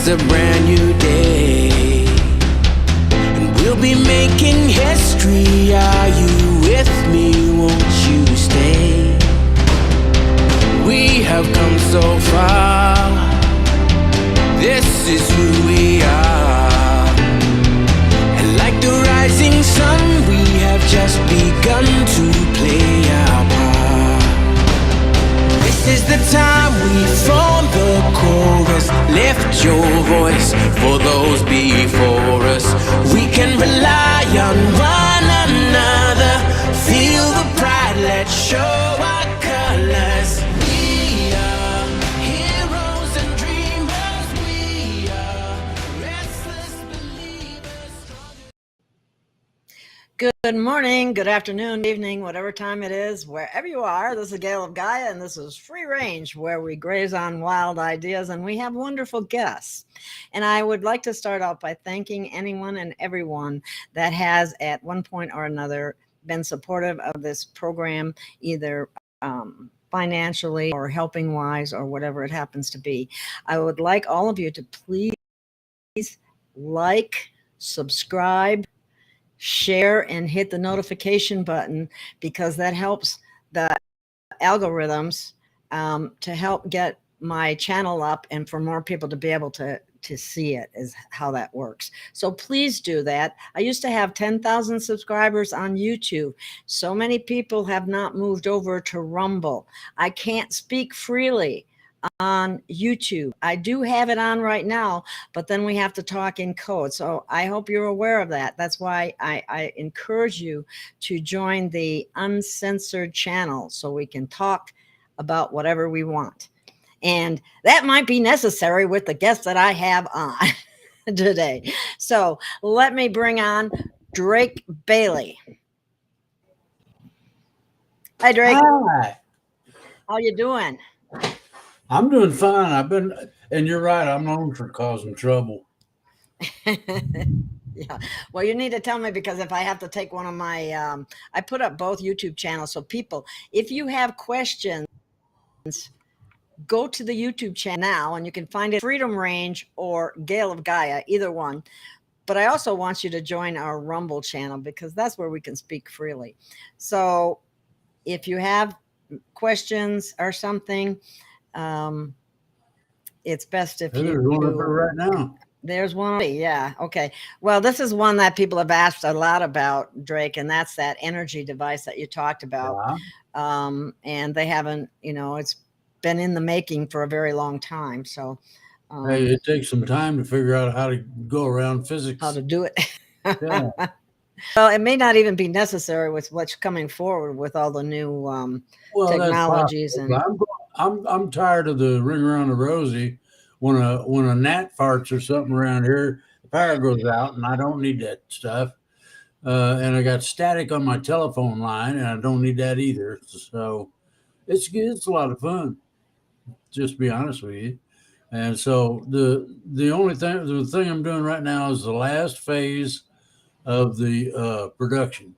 It's a brand new day, and we'll be making history. Are you with me? Won't you stay? We have come so far. This is who we are. And like the rising sun, we have just begun to play our part. This is the time we form the chorus. Lift your voice for those before us. We can rely on one another. Feel the pride, let's show our colors. We are heroes and dreamers. We are restless believers. Good morning, good afternoon, evening, whatever time it is, wherever you are. This is Gail of Gaia, and this is Free Range, where we graze on wild ideas, and we have wonderful guests. And I would like to start out by thanking anyone and everyone that has, at one point or another, been supportive of this program, either financially or helping wise or whatever it happens to be. I would like all of you to please like, subscribe, share, and hit the notification button, because that helps the algorithms to help get my channel up and for more people to be able to see it, is how that works. So please do that. I used to have 10,000 subscribers on YouTube. So many people have not moved over to Rumble. I can't speak freely on YouTube. I do have it on right now, but then we have to talk in code. So I hope you're aware of that. That's why I encourage you to join the Uncensored channel so we can talk about whatever we want. And that might be necessary with the guests that I have on today. So let me bring on Drake Bailey. Hi, Drake. Hi. How you doing? I'm doing fine. And you're right, I'm known for causing trouble. Yeah. Well, you need to tell me, because if I have to take one of my, I put up both YouTube channels. So people, if you have questions, go to the YouTube channel now, and you can find it Freedom Range or Gail of Gaia, either one. But I also want you to join our Rumble channel, because that's where we can speak freely. So if you have questions or something, it's best if There's one up there right now. There's one. Yeah. Okay. Well, this is one that people have asked a lot about, Drake, and that's that energy device that you talked about. Yeah. And they haven't, it's been in the making for a very long time. So hey, it takes some time to figure out how to go around physics. How to do it. Yeah. Well, it may not even be necessary with what's coming forward with all the new technologies. And I'm tired of the ring around the rosy. When a gnat farts or something around here, the power goes out, and I don't need that stuff. And I got static on my telephone line, and I don't need that either. So it's a lot of fun, just to be honest with you. And so the thing I'm doing right now is the last phase of the production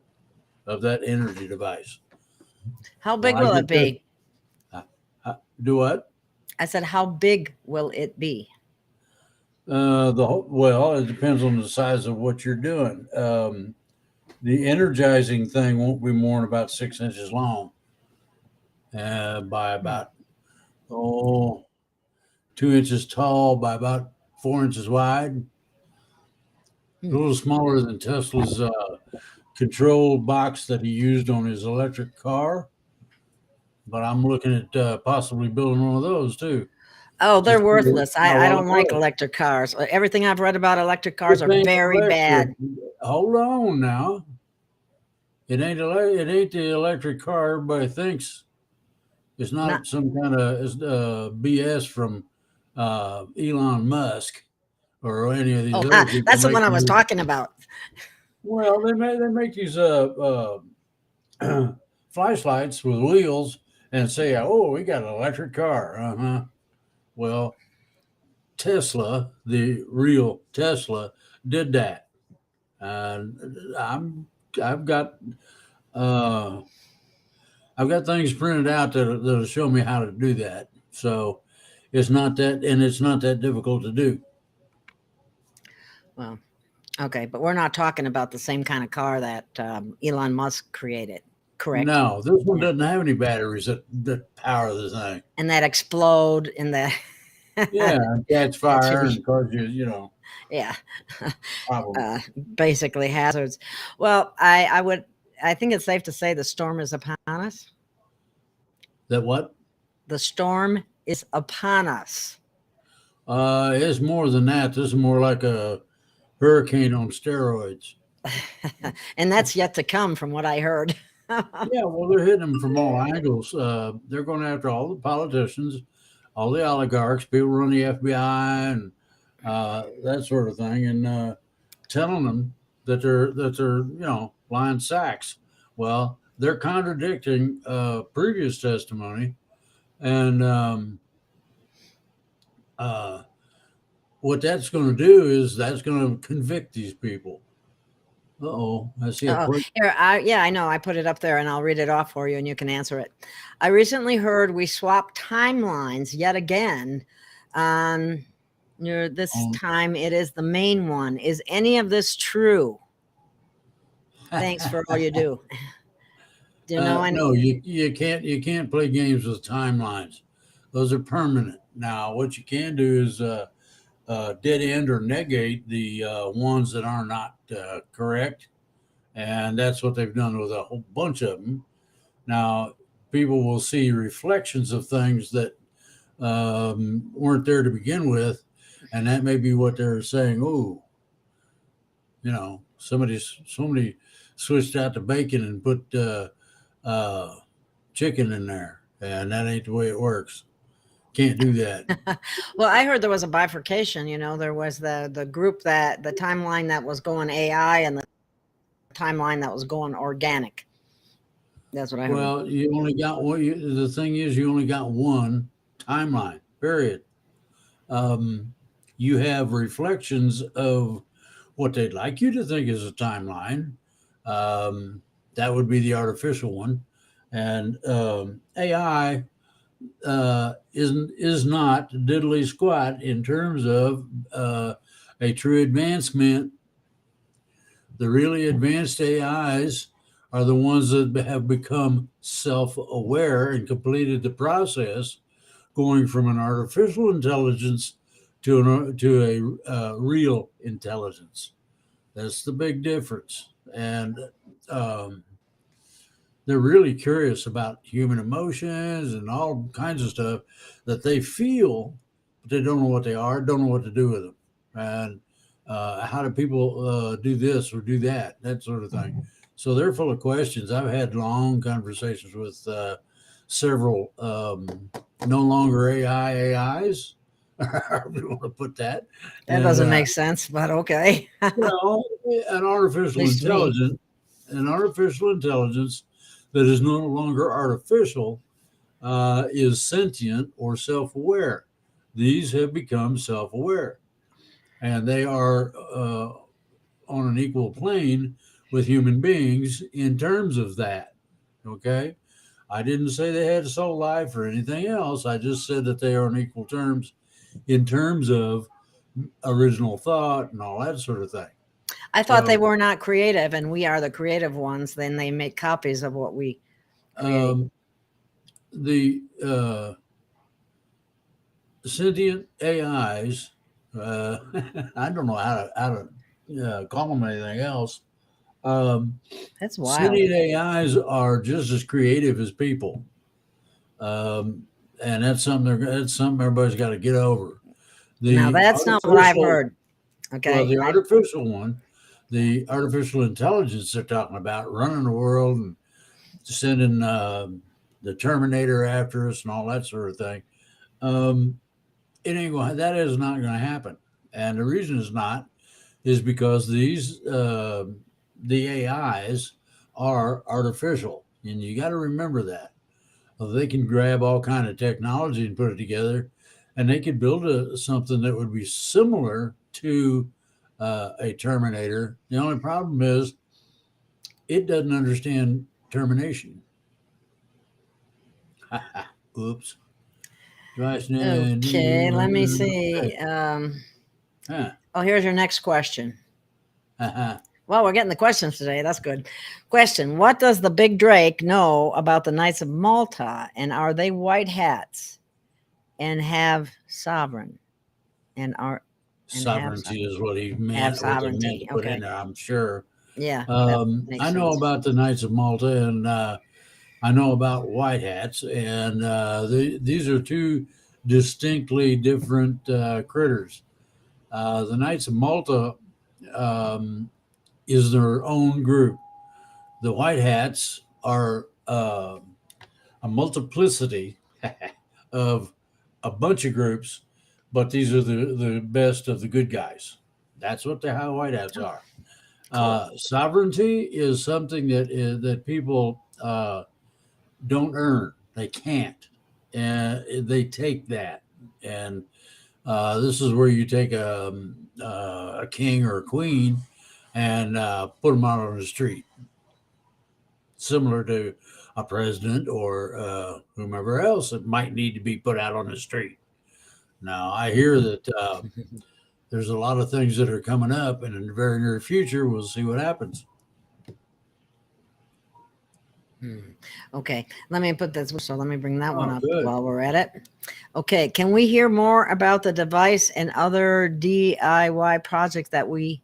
of that energy device. How big will it be? Do what? I said, how big will it be? It depends on the size of what you're doing. The energizing thing won't be more than about 6 inches long, by about 2 inches tall by about 4 inches wide. A little smaller than Tesla's control box that he used on his electric car. But I'm looking at possibly building one of those too. Oh, they're worthless. I don't like electric cars. Everything I've read about electric cars are very bad. Hold on now. It ain't the electric car everybody thinks. It's not some kind of BS from Elon Musk or any of these other people. That's the one I was talking about. Well, they make these flashlights with wheels and say, "Oh, we got an electric car." Well, Tesla, the real Tesla, did that. I've got things printed out that'll show me how to do that. So it's not that difficult to do. Well, okay, but we're not talking about the same kind of car that Elon Musk created, correct? No, this one Yeah. doesn't have any batteries that power the thing. And that explode in the Yeah, and catch that's fire and cause yeah, problems. basically hazards. Well, I think it's safe to say the storm is upon us. That what? The storm is upon us. It's more than that. This is more like a hurricane on steroids. And that's yet to come from what I heard. Yeah, well, they're hitting them from all angles. They're going after all the politicians, all the oligarchs, people run the FBI, and that sort of thing, and telling them that they're lying sacks. Well, they're contradicting previous testimony, and uh, what that's going to do is that's going to convict these people. Uh-oh, I see a Oh, quick. here, I know. I put it up there and I'll read it off for you and you can answer it. I recently heard we swapped timelines yet again. This time it is the main one. Is any of this true? Thanks for all you do. Do you know any? No, you can't play games with timelines. Those are permanent. Now, what you can do is dead end or negate the ones that are not correct, and that's what they've done with a whole bunch of them. Now, people will see reflections of things that weren't there to begin with, and that may be what they're saying. Oh, somebody switched out the bacon and put chicken in there, and that ain't the way it works. Can't do that. Well, I heard there was a bifurcation. There was the group that the timeline that was going AI and the timeline that was going organic. That's what I heard. Well, you only got one. The thing is, you only got one timeline. Period. You have reflections of what they'd like you to think is a timeline. That would be the artificial one, and AI is not diddly squat in terms of a true advancement. The really advanced AIs are the ones that have become self-aware and completed the process, going from an artificial intelligence to a real intelligence. That's the big difference, and they're really curious about human emotions and all kinds of stuff that they feel, but they don't know what they are, don't know what to do with them, and how do people do this or do that sort of thing. So they're full of questions. I've had long conversations with several no longer AIs. However you want to put that. That doesn't make sense, but okay. Well, an artificial intelligence that is no longer artificial is sentient or self-aware. These have become self-aware, and they are on an equal plane with human beings in terms of that. Okay, I didn't say they had a soul life or anything else. I just said that they are on equal terms in terms of original thought and all that sort of thing. I thought they were not creative, and we are the creative ones. Then they make copies of what we create. The sentient AIs, I don't know how to call them anything else. That's wild. Sentient AIs are just as creative as people, and that's something everybody's got to get over. Now that's not what I've heard. Okay. Well, the artificial one, the artificial intelligence they're talking about, running the world and sending the Terminator after us and all that sort of thing. That is not going to happen, and the reason it's not is because the AIs are artificial, and you got to remember that. Well, they can grab all kind of technology and put it together, and they could build something that would be similar to a Terminator. The only problem is it doesn't understand termination. Oops. Okay, let me see. Huh. Oh, here's your next question. Uh-huh. Well, we're getting the questions today. That's good. Question: what does the Big Drake know about the Knights of Malta, and are they white hats and have sovereign and are and have Sovereignty is what he meant, what they meant to sovereignty? put in Okay, there, I'm sure. yeah, that makes I know sense. about the Knights of Malta, and I know about white hats, and these are two distinctly different critters. The Knights of Malta um, is their own group. The white hats are a multiplicity of a bunch of groups, but these are the best of the good guys. That's what the how white hats are. Cool. Sovereignty is something that people don't earn. They can't, and they take that. And this is where you take a king or a queen and put them out on the street, similar to a president or whomever else that might need to be put out on the street. Now, I hear that there's a lot of things that are coming up, and in the very near future, we'll see what happens. Okay, let me put this. So let me bring that one Oh, up good. while we're at it. Okay, can we hear more about the device and other DIY projects that we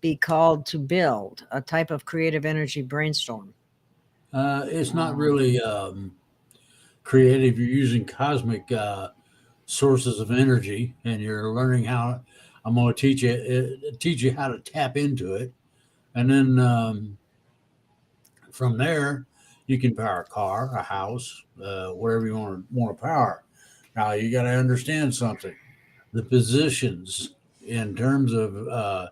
be called to build? A type of creative energy brainstorm. It's not really creative. You're using cosmic sources of energy, and you're learning how. I'm going to teach you how to tap into it, and then from there, you can power a car, a house, whatever you want to power. Now you got to understand something: the positions in terms of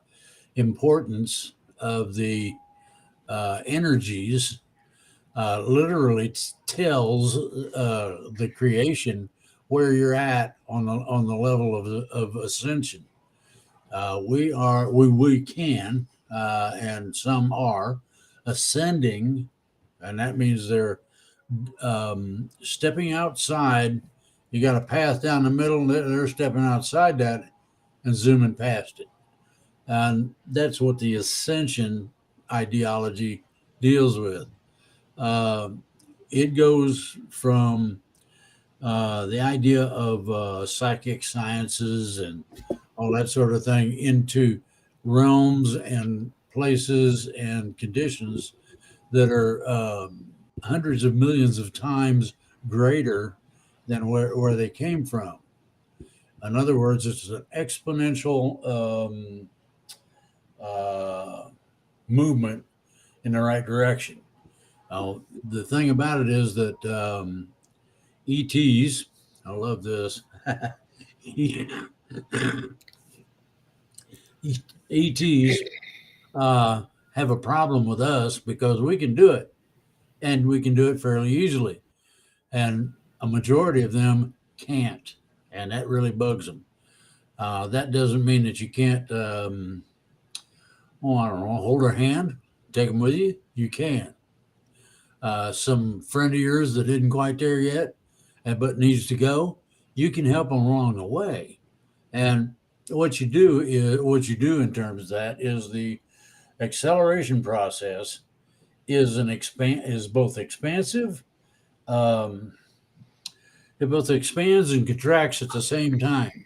importance of the energies literally tells the creation where you're at on the level of ascension. We can and some are ascending, and that means they're stepping outside. You got a path down the middle, and they're stepping outside that and zooming past it. And that's what the ascension ideology deals with. Uh, it goes from the idea of psychic sciences and all that sort of thing into realms and places and conditions that are hundreds of millions of times greater than where they came from. In other words, it's an exponential uh, movement in the right direction. The thing about it is that ETs, I love this, ETs have a problem with us because we can do it and we can do it fairly easily. And a majority of them can't. And that really bugs them. That doesn't mean that you can't, I don't know, hold their hand, take them with you. You can. Some friend of yours that isn't quite there yet, but needs to go, you can help them along the way. And what you do in terms of that is the acceleration process is both expansive. Um, it both expands and contracts at the same time.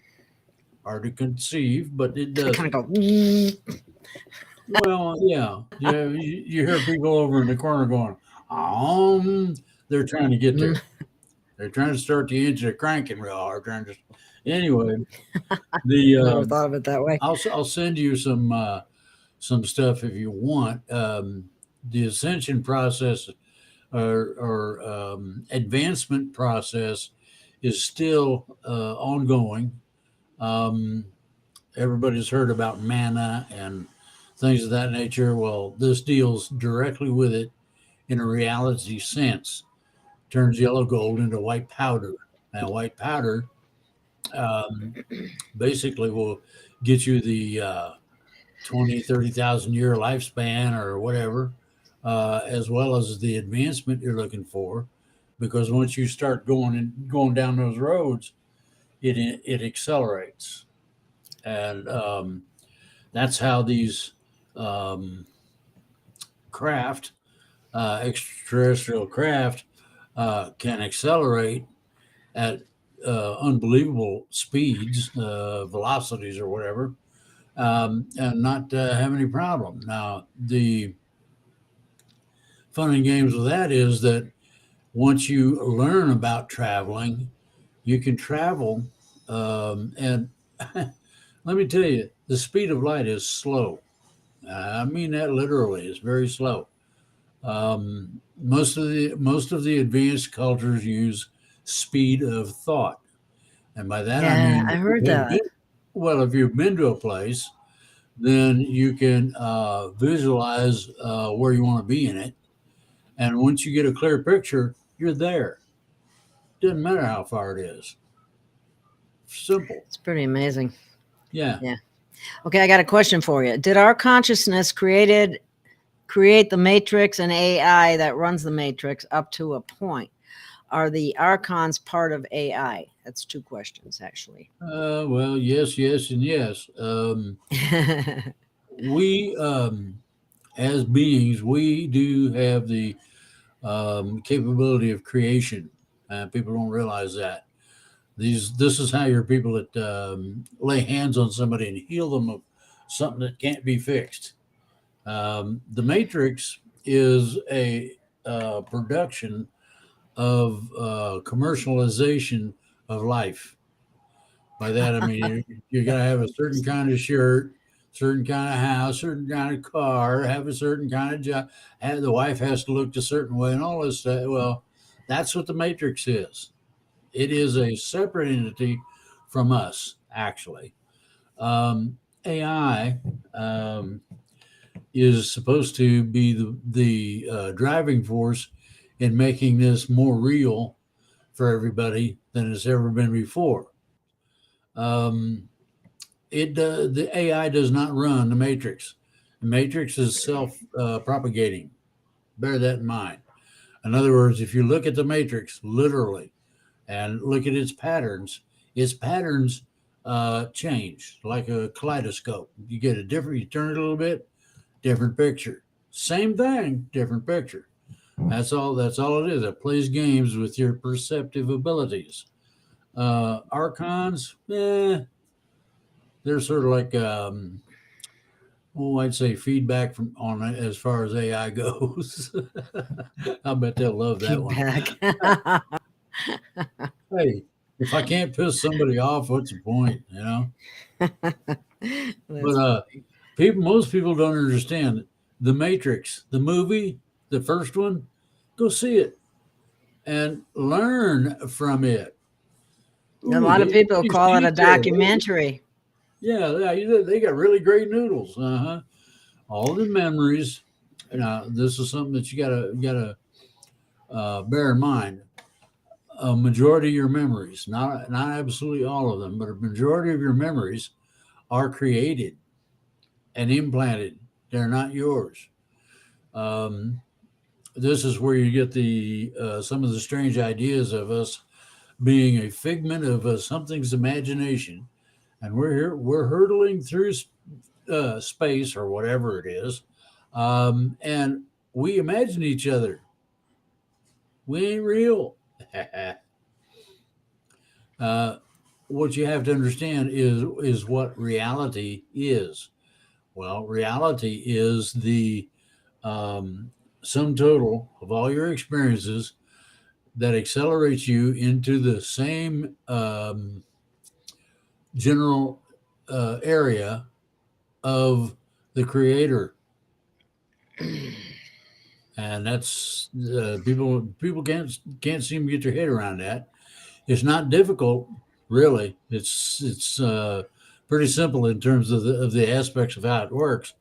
Hard to conceive, but it does Kind it. of go. Well, yeah, you hear people over in the corner going, they're trying to get there. They're trying to start the engine cranking real hard. Trying to, anyway. The Never thought of it that way. I'll send you some stuff if you want. The ascension process or advancement process is still ongoing. Um, Everybody's heard about mana and things of that nature. Well, this deals directly with it in a reality sense. Turns yellow gold into white powder. Now, white powder um, basically will get you the 20, 30,000 year lifespan or whatever, as well as the advancement you're looking for. Because once you start going down those roads, it accelerates. And that's how these craft, extraterrestrial craft, can accelerate at unbelievable speeds, velocities, or whatever, and not have any problem. Now, the fun and games with that is that once you learn about traveling, you can travel. And let me tell you, the speed of light is slow. I mean that literally. It's very slow. Most of the advanced cultures use speed of thought, and by that I Yeah, mean I heard that. if you've been to a place, then you can visualize where you want to be in it, and once you get a clear picture, you're there. Doesn't matter how far it is. Simple. It's pretty amazing. Yeah. Yeah. Okay, I got a question for you. Did our consciousness create the matrix and AI that runs the matrix up to a point? Are the archons part of AI? That's two questions, actually. Well, yes, yes, and yes. We, as beings, we do have the capability of creation. People don't realize that. This is how your people that lay hands on somebody and heal them of something that can't be fixed. The Matrix is a production of commercialization of life. By that I mean you got to have a certain kind of shirt, certain kind of house, certain kind of car, have a certain kind of job. And the wife has to look a certain way, and all this stuff. Well, that's what the Matrix is. It is a separate entity from us, actually. AI is supposed to be the driving force in making this more real for everybody than it's ever been before. Um, the AI does not run the Matrix. The Matrix is self propagating. Bear that in mind. In other words, if you look at the Matrix literally and look at its patterns change like a kaleidoscope. You get a different, you turn it a little bit, different picture. Same thing, different picture. That's all. That's all it is. It plays games with your perceptive abilities. Archons, they're sort of like, I'd say feedback from on it as far as AI goes. I bet they'll love that one. Feedback. Hey, if I can't piss somebody off, what's the point? But most people don't understand the Matrix, the movie, the first one. Go see it and learn from it. A Ooh, lot of people these call it a details. documentary. Yeah, they got really great noodles. All the memories. Now, this is something that you gotta bear in mind. A majority of your memories, not absolutely all of them, but a majority of your memories are created and implanted. They're not yours. Um, this is where you get the some of the strange ideas of us being a figment of something's imagination, and we're hurtling through space or whatever it is, and we imagine each other. We ain't real. What you have to understand is what reality is. Well, reality is the sum total of all your experiences that accelerates you into the same general area of the creator. And that's people can't seem to get their head around that. It's not difficult, really. It's pretty simple in terms of the aspects of how it works,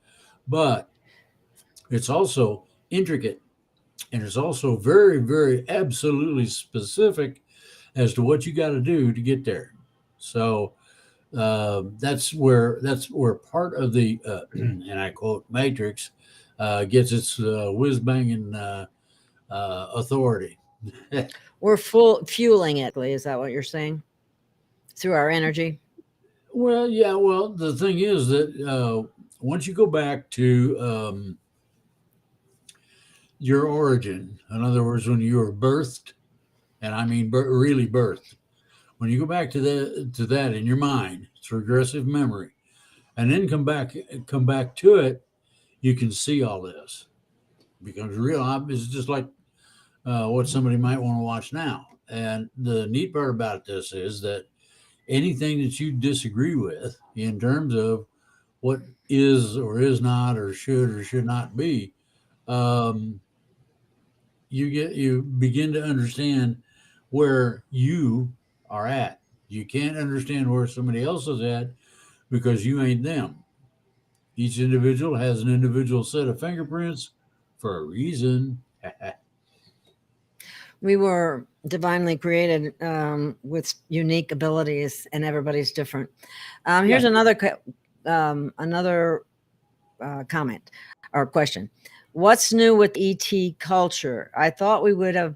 but it's also intricate, and it's also very, very absolutely specific as to what you got to do to get there. So that's where part of the and I quote Matrix gets its whiz banging authority. We're fueling it. Is that what you're saying? Through our energy? Well, yeah. Well, the thing is that once you go back to your origin, in other words, when you were birthed, and I mean really birthed, when you go back to that in your mind, it's regressive memory, and then come back to it, you can see all this. It becomes real obvious, just like what somebody might want to watch now. And the neat part about this is that anything that you disagree with in terms of what is or is not or should not be, um, you begin to understand where you are at. You can't understand where somebody else is at because you ain't them. Each individual has an individual set of fingerprints for a reason. We were divinely created with unique abilities, and everybody's different. Here's Yeah. another comment or question. What's new with ET culture? I thought we would have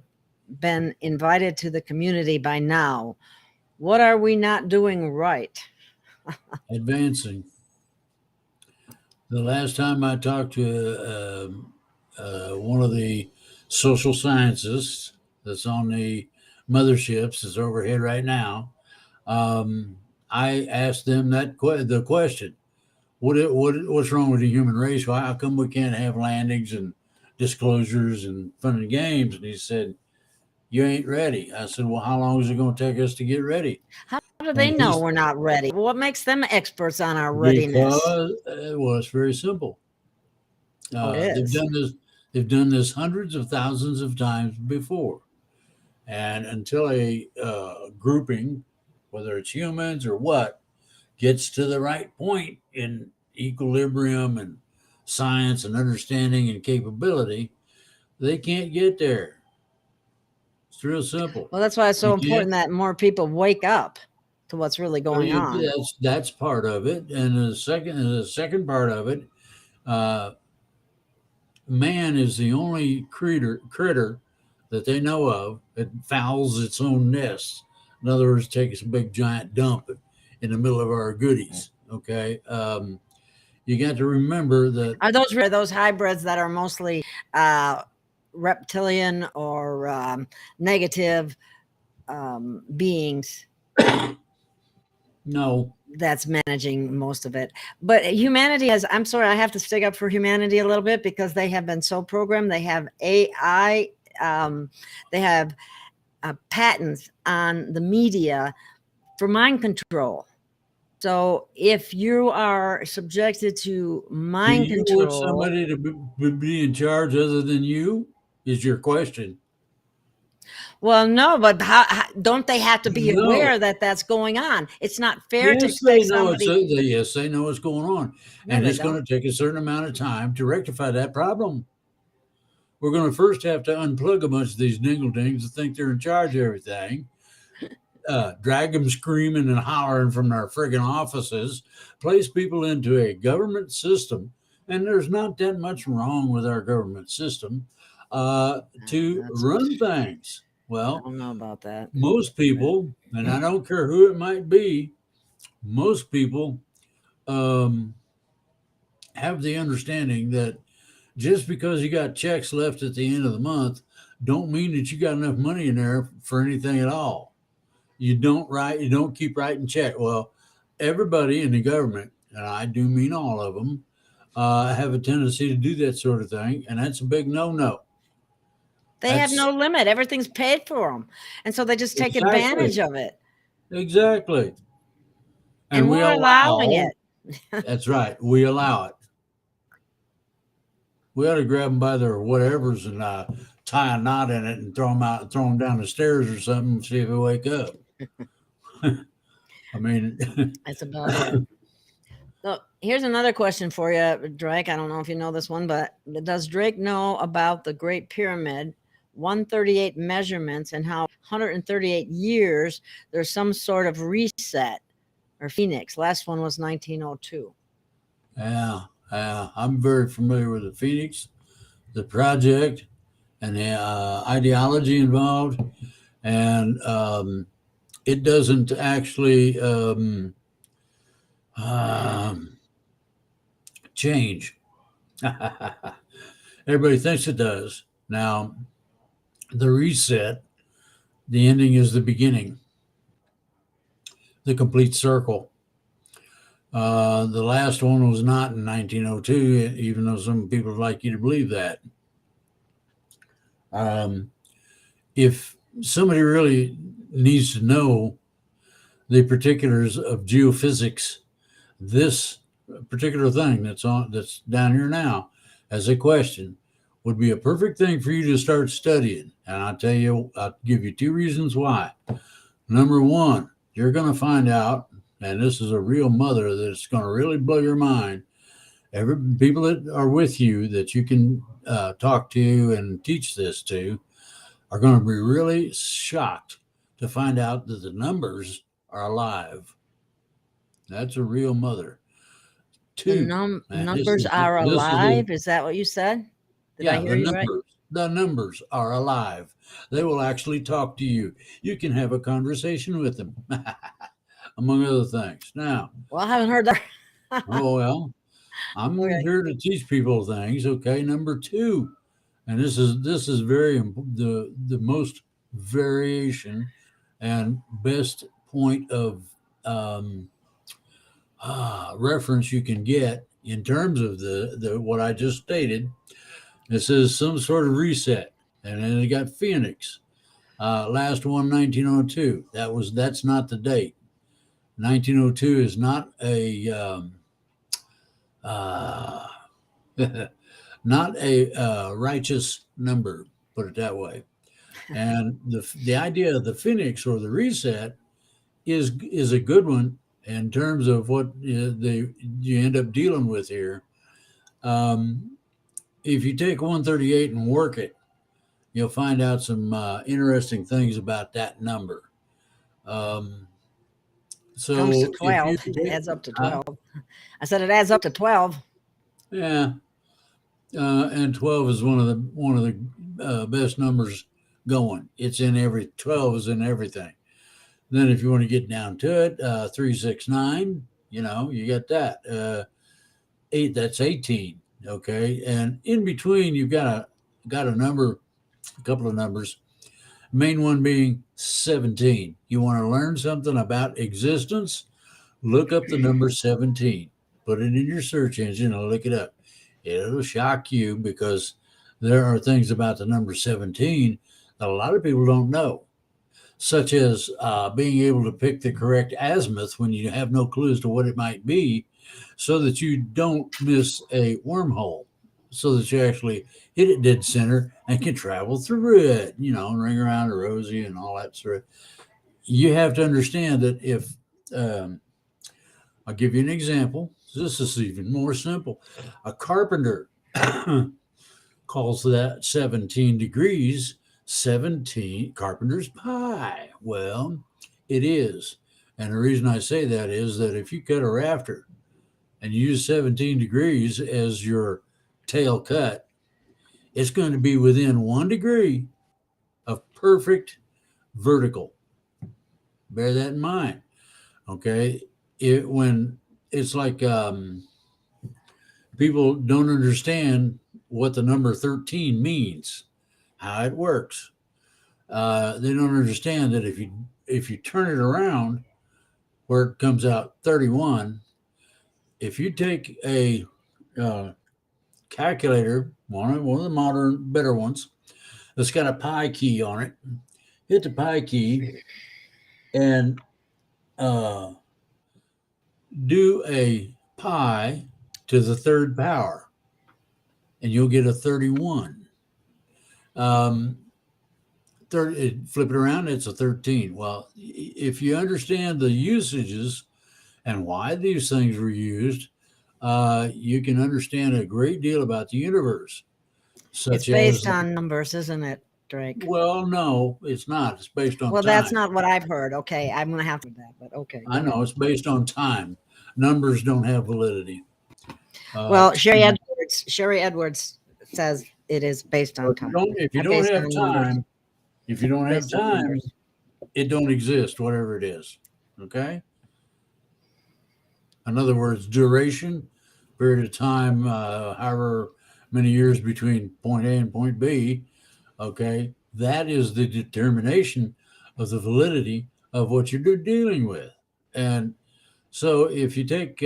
been invited to the community by now. What are we not doing right? Advancing. The last time I talked to one of the social scientists that's on the motherships that's overhead right now, um, I asked them the question: what's wrong with the human race? Why How come we can't have landings and disclosures and fun and games? And he said, "You ain't ready." I said, "Well, how long is it going to take us to get ready?" How do they And know he's we're not ready? What makes them experts on our readiness? Because well, it's very simple. Oh, it They've is. done this. They've done this hundreds of thousands of times before, and until a grouping, whether it's humans or what, gets to the right point in equilibrium and science and understanding and capability, they can't get there. It's real simple. Well, that's why it's so You important can't. that more people wake up to what's really Well, going on. that's part of it, and the second part of it, uh, man is the only critter that they know of that fouls its own nest. In other words, takes a big giant dump in the middle of our goodies. Okay, you got to remember that. Are those hybrids that are mostly uh, reptilian or negative beings No, that's managing most of it? But humanity has, I'm sorry, I have to stick up for humanity a little bit because they have been so programmed. They have AI, they have patents on the media for mind control. So if you are subjected to do mind you want control, somebody to be in charge other than you? Is your question? well, no, but how don't they have to be No. aware that that's going on? It's not fair to Yes, they expect know somebody. yes, they know what's going on, No, and they it's going don't. to take a certain amount of time to rectify that problem. We're going to first have to unplug a bunch of these dingle-dings that think they're in charge of everything, drag them screaming and hollering from their friggin' offices, place people into a government system, and there's not that much wrong with our government system to That's, run things. I Well, don't know about that. most people, and I don't care who it might be, most people um, have the understanding that just because you got checks left at the end of the month don't mean that you got enough money in there for anything at all. You don't keep writing check. Well, everybody in the government, and I do mean all of them, have a tendency to do that sort of thing, and that's a big no-no. They have That's no limit. Everything's paid for them, and so they just take exactly, advantage of it, exactly. And and we we're allowing allow, it. that's right, we allow it. We ought to grab them by their whatevers and tie a knot in it and throw them down the stairs or something, and see if they wake up. I mean, That's about it. So here's another question for you, Drake. I don't know if you know this one, but does Drake know about the Great Pyramid, 138 measurements, and how 138 years there's some sort of reset or phoenix? Last one was 1902. yeah, I'm very familiar with the Phoenix, the project, and the ideology involved, and it doesn't actually. Change. Everybody thinks it does. Now, the reset, the ending is the beginning, the complete circle. The last one was not in 1902, even though some people would like you to believe that. Um, if somebody really needs to know the particulars of geophysics, this particular thing that's down here now as a question would be a perfect thing for you to start studying. And I'll give you two reasons why. Number one, you're going to find out, and this is a real mother that's going to really blow your mind. Every people that are with you that you can talk to and teach this to are going to be really shocked to find out that the numbers are alive. That's a real mother. The Two, man, numbers are this is the alive. Is that what you said? Did I yeah, hear you right? the numbers are alive. They will actually talk to you. You can have a conversation with them, among other things. Now, Well, I haven't heard that. oh well, I'm Okay. here to teach people things. Okay, number two, and this is the most variation and best point of um, reference you can get in terms of the what I just stated. This is some sort of reset, and then they got Phoenix. Last one, 1902. That's not the date. 1902 is not a uh, not a righteous number. Put it that way. And the idea of the Phoenix or the reset is a good one in terms of what you end up dealing with here. Um, if you take 138 and work it, you'll find out some interesting things about that number. Um, Comes to so if you 12. It adds up to uh, 12. I said it adds up to 12. yeah, and 12 is one of the best numbers going. It's in every 12 is in everything. Then if you want to get down to it, 369, you got that. Eight, that's 18. Okay, and in between you've got a couple of numbers. Main one being 17. You want to learn something about existence? Look up the number 17. Put it in your search engine and look it up. It'll shock you because there are things about the number 17 that a lot of people don't know, such as being able to pick the correct azimuth when you have no clue as to what it might be, so that you don't miss a wormhole, so that you actually hit it dead center and can travel through it, and ring around a rosy and all that sort of. You have to understand that if um, I'll give you an example. This is even more simple. A carpenter calls that 17 degrees 17 carpenter's pie. Well, it is. And the reason I say that is that if you cut a rafter and you use 17 degrees as your tail cut, it's going to be within 1 degree of perfect vertical. Bear that in mind. Okay. When it's like people don't understand what the number 13 means, how it works. They don't understand that if you turn it around where it comes out 31, if you take a calculator, one of the modern better ones, that's got a pi key on it, hit the pi key and uh, do a pi to the third power, and you'll get a 31. 30, flip it around, it's a 13. Well, if you understand the usages and why these things were used, you can understand a great deal about the universe, It's such based as, on numbers, isn't it, Drake? well, no, it's not. It's based on Well, that's time. not what I've heard. Okay, I'm going to have to do that, but okay, go I ahead. know it's based on time. Numbers don't have validity. Well, Sherry Edwards says it is based on time. If you don't Based have on numbers. time, if you don't have Based on time, numbers. it don't exist, whatever it is. Okay. In other words, duration, period of time, however many years between point A and point B, okay, that is the determination of the validity of what you're dealing with. And so if you take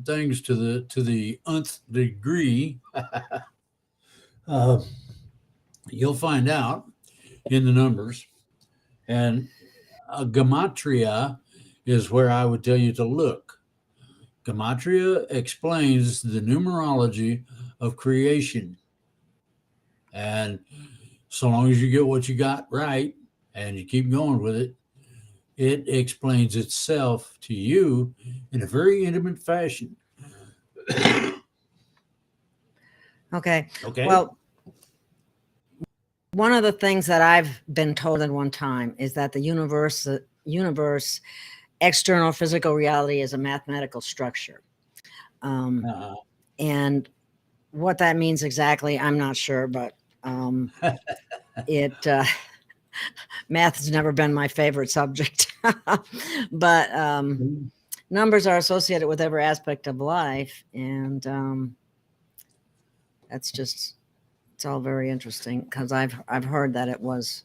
things to the nth degree, uh, you'll find out in the numbers. And gematria is where I would tell you to look. Gematria explains the numerology of creation. And so long as you get what you got right and you keep going with it, it explains itself to you in a very intimate fashion. Okay. Okay. Well, one of the things that I've been told at one time is that the universe, external physical reality, is a mathematical structure. And what that means exactly, I'm not sure, but math has never been my favorite subject. But numbers are associated with every aspect of life, and that's just, it's all very interesting, because I've heard that it was,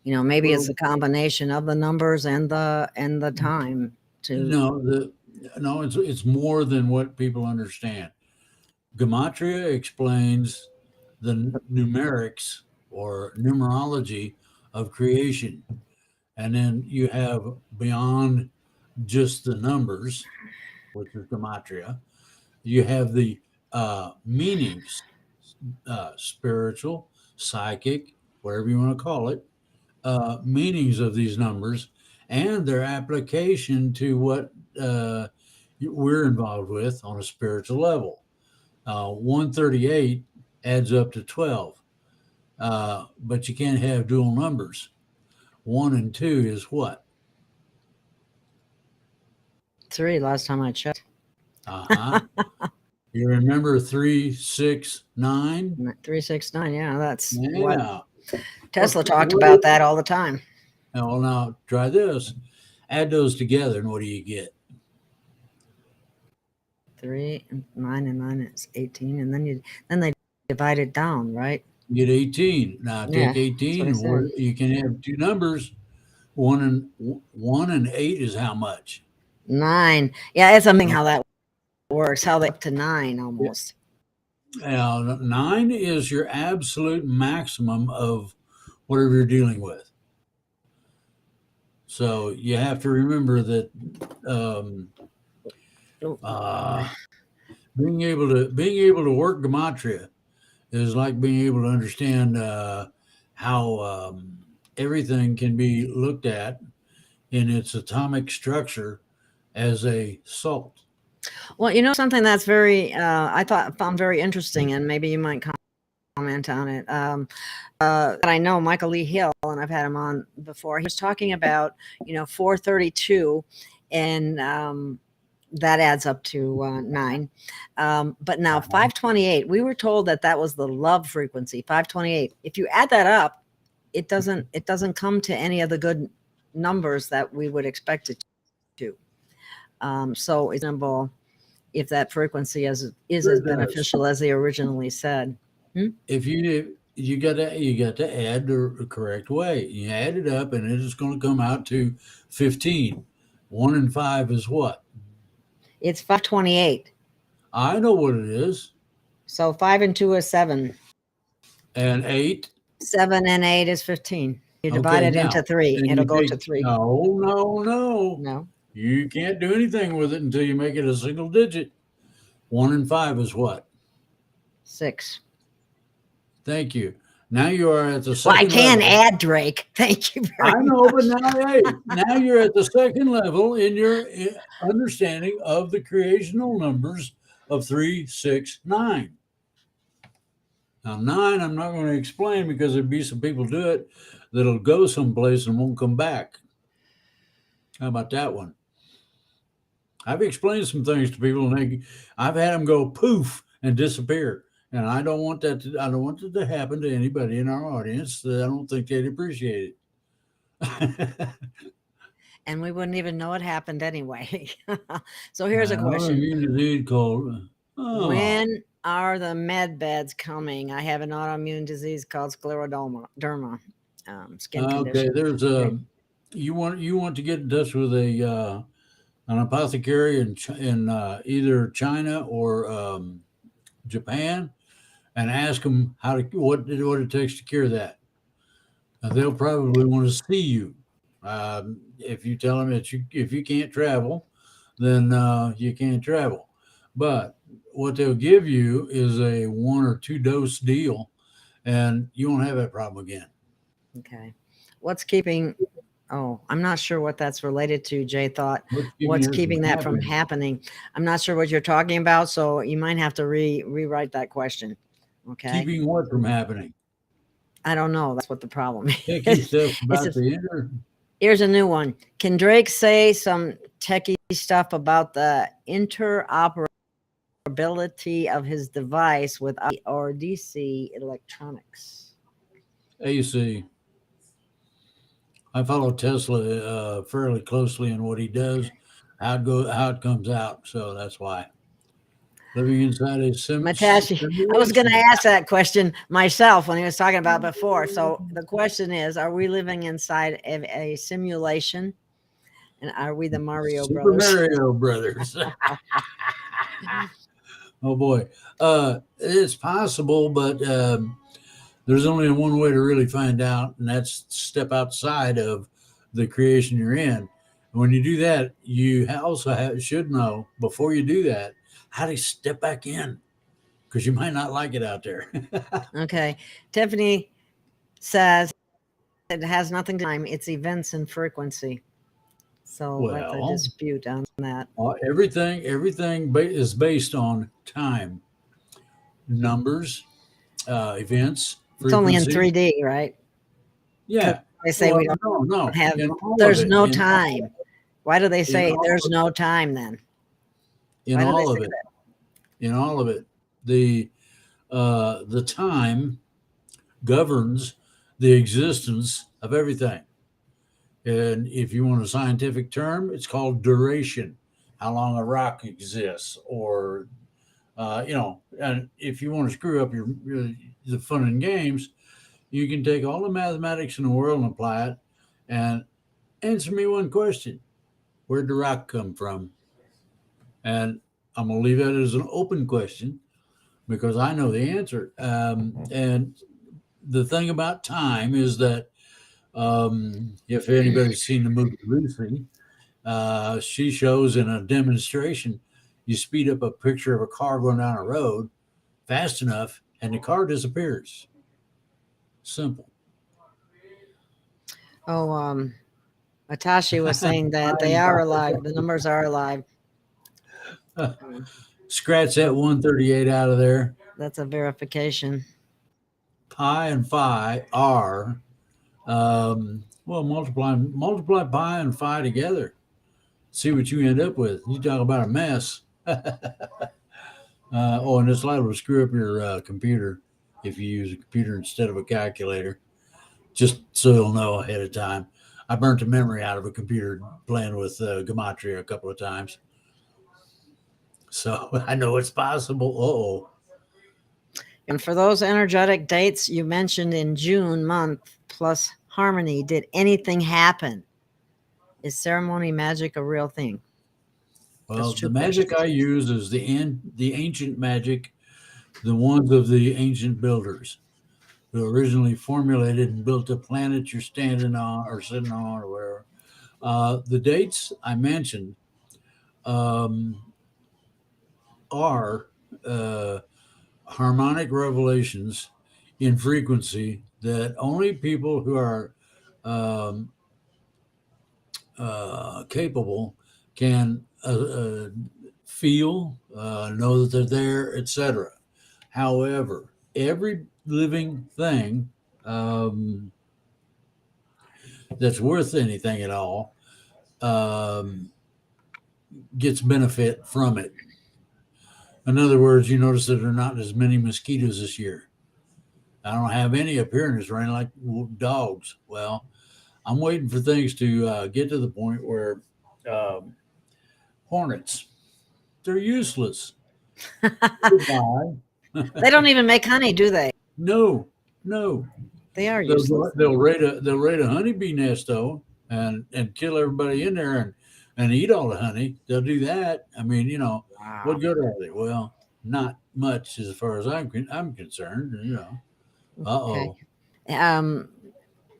maybe it's a combination of the numbers and the time to. No, it's more than what people understand. Gematria explains the numerics or numerology of creation. And then you have beyond just the numbers, which is gematria, you have the meanings, spiritual, psychic, whatever you want to call it, meanings of these numbers and their application to what we're involved with on a spiritual level. 138 adds up to 12, but you can't have dual numbers. 1 and 2 is what? 3 last time I checked. You remember 3, 6, 9? 3, 6, 9. Yeah, that's Yeah. what Tesla talked about that all the time. Now try this. Add those together, and what do you get? 3 and 9 and 9 is 18, and then they divide it down, right? You get 18. Now take 18, and you can have two numbers. 1 and 8 is how much? 9. Yeah, it's something how that works. How they up to 9 almost. Now 9 is your absolute maximum of whatever you're dealing with. So you have to remember that being able to work gematria is like being able to understand how everything can be looked at in its atomic structure as a salt. Well, something that's very found very interesting, and maybe you might comment on it. I know Michael Lee Hill, and I've had him on before. He was talking about 432, and that adds up to 9. But now 528, we were told that was the love frequency. 528. If you add that up, it doesn't come to any of the good numbers that we would expect it to. So it's reasonable if that frequency is as beneficial as they originally said. If you got to add the correct way. You add it up, and it is going to come out to 15. 1 and 5 is what? It's 528. I know what it is. So 5 and 2 is 7. And 8? 7 and 8 is 15. You divide it into 3. It'll go to 3. No. You can't do anything with it until you make it a single digit. 1 and 5 is what? 6. Thank you. Now you are at the second level. I can level. add, Drake. Thank you very much. I know, but now you're at the second level in your understanding of the creational numbers of 3, 6, 9. Now 9, I'm not going to explain because there'd be some people do it that'll go someplace and won't come back. How about that one? I've explained some things to people, and I've had them go poof and disappear. And I don't want that to happen to anybody in our audience. I don't think they'd appreciate it. and we wouldn't even know it happened anyway. So here's a An question. autoimmune disease called. Oh, When are the med beds coming? I have an autoimmune disease called scleroderma, skin okay. condition. There's Okay. a. You want to get in touch with a an apothecary in either China or Japan, and ask them what it takes to cure that. They'll probably want to see you. If you tell them that if you can't travel, then you can't travel. But what they'll give you is a 1 or 2 dose deal, and you won't have that problem again. Okay. What's keeping, oh, I'm not sure what that's related to, Jay thought. What's What's it keeping that from happening? I'm not sure what you're talking about, so you might have to rewrite that question. Okay. Keeping what from happening? I don't know. That's what the problem Take is. yourself It's about a, the inner. here's a new one. Can Drake say some techie stuff about the interoperability of his device with or DC electronics? AC. I follow Tesla fairly closely in what he does, how it comes out. So that's why living inside a Matashi, I was going to simulation. ask that question myself when he was talking about before. So the question is, are we living inside of a simulation? And are we the Mario Super Brothers? Mario Brothers. Oh boy, it's possible, but there's only one way to really find out, and that's step outside of the creation you're in. And when you do that, you also should know before you do that how to step back in, because you might not like it out there. Okay. Tiffany says it has nothing to do with time, it's events and frequency. So that's a Well, dispute on that. everything is based on time, numbers, events, It's only in frequency. 3D, right? Because Yeah. they say Well, we don't no, have, in all of there's it, no time. Why do they in say all there's of no time then? in Why do they all of say it, that? in all of it, the time governs the existence of everything. And if you want a scientific term, it's called duration, how long a rock exists, or and if you want to screw up the fun and games, you can take all the mathematics in the world and apply it, and answer me one question: where'd the rock come from? And I'm going to leave that as an open question because I know the answer. And the thing about time is that if anybody's seen the movie Lucy, she shows in a demonstration, you speed up a picture of a car going down a road fast enough and the car disappears. Simple. Oh, Matashi was saying that they are alive. The numbers are alive. Scratch that 138 out of there. That's a verification. Pi and phi are, well, multiply pi and phi together. See what you end up with. You talk about a mess. And it's liable to screw up your computer if you use a computer instead of a calculator. Just so you'll know ahead of time. I burnt the memory out of a computer playing with gematria a couple of times. So I know it's possible. Uh-oh. And for those energetic dates you mentioned in June month plus harmony, did anything happen? Is ceremony magic a real thing? Well, the magic I use is the ancient magic, the ones of the ancient builders who originally formulated and built the planet you're standing on or sitting on or wherever. The dates I mentioned are harmonic revelations in frequency that only people who are capable can feel, know that they're there, etc. However, every living thing that's worth anything at all gets benefit from it. In other words, you notice that there are not as many mosquitoes this year. I don't have any up here, and it's raining like dogs. Well, I'm waiting for things to get to the point where um, hornets, they're useless. Goodbye. They don't even make honey, do they? No, no. They are useless. They'll raid a honeybee nest though, and kill everybody in there and eat all the honey. They'll do that. I mean, Wow. what good are they? Well, not much as far as I'm concerned. Okay. Uh-oh.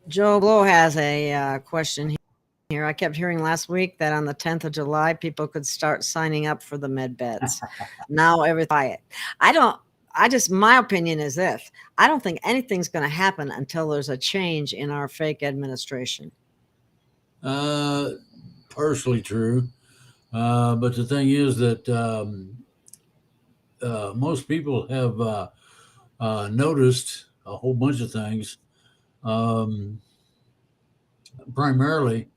Joe Blow has a question here. I kept hearing last week that on the 10th of July, people could start signing up for the med beds. Now everything's quiet. My opinion is this. I don't think anything's going to happen until there's a change in our fake administration. Partially true. But the thing is that most people have noticed a whole bunch of things. Primarily,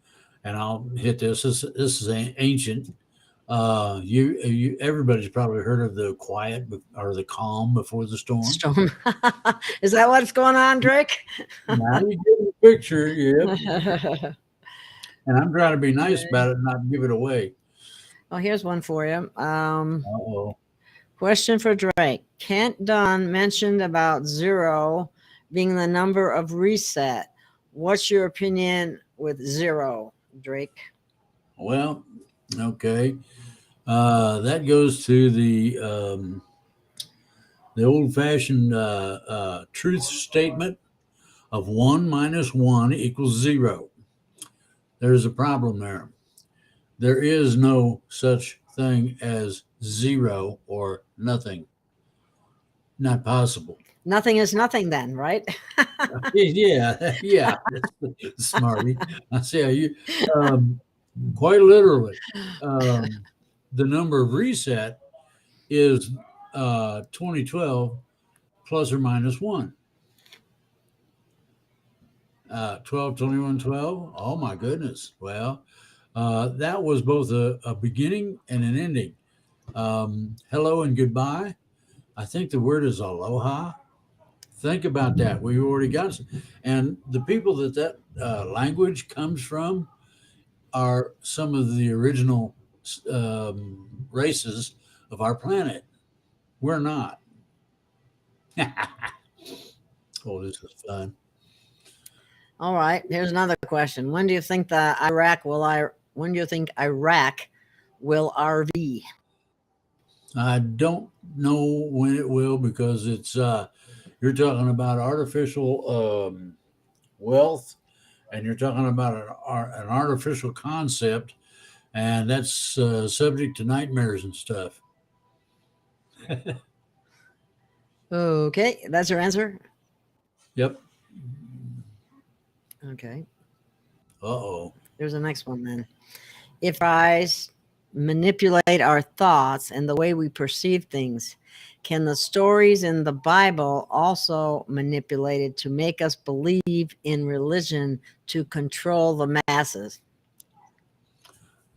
and I'll hit this. This is ancient. Everybody's probably heard of the quiet or the calm before the storm. Storm. Is that what's going on, Drake? Now you get the picture, yeah. And I'm trying to be nice about it and not give it away. Well, here's one for you. Uh-oh. Question for Drake. Kent Dunn mentioned about 0 being the number of reset. What's your opinion with 0, Drake? Well, okay. That goes to the old-fashioned truth statement of 1 minus 1 equals 0. There's a problem there. There is no such thing as 0 or nothing. Not possible. Nothing is nothing then, right? Yeah. Smarty. I see how you, quite literally, the number of reset is 2012 plus or minus 1. 12, 21, 12. Oh my goodness. Well, that was both a beginning and an ending. Hello and goodbye. I think the word is aloha. Think about that. We already got, and the people that language comes from are some of the original races of our planet. We're not. Oh, this is fun. All right. Here's another question. When do you think Iraq will RV? I don't know when it will because it's you're talking about artificial wealth, and you're talking about an artificial concept, and that's subject to nightmares and stuff. Okay, that's your answer. Yep. Okay. Uh-oh. There's the next one then. If eyes manipulate our thoughts and the way we perceive things, can the stories in the Bible also manipulated to make us believe in religion to control the masses?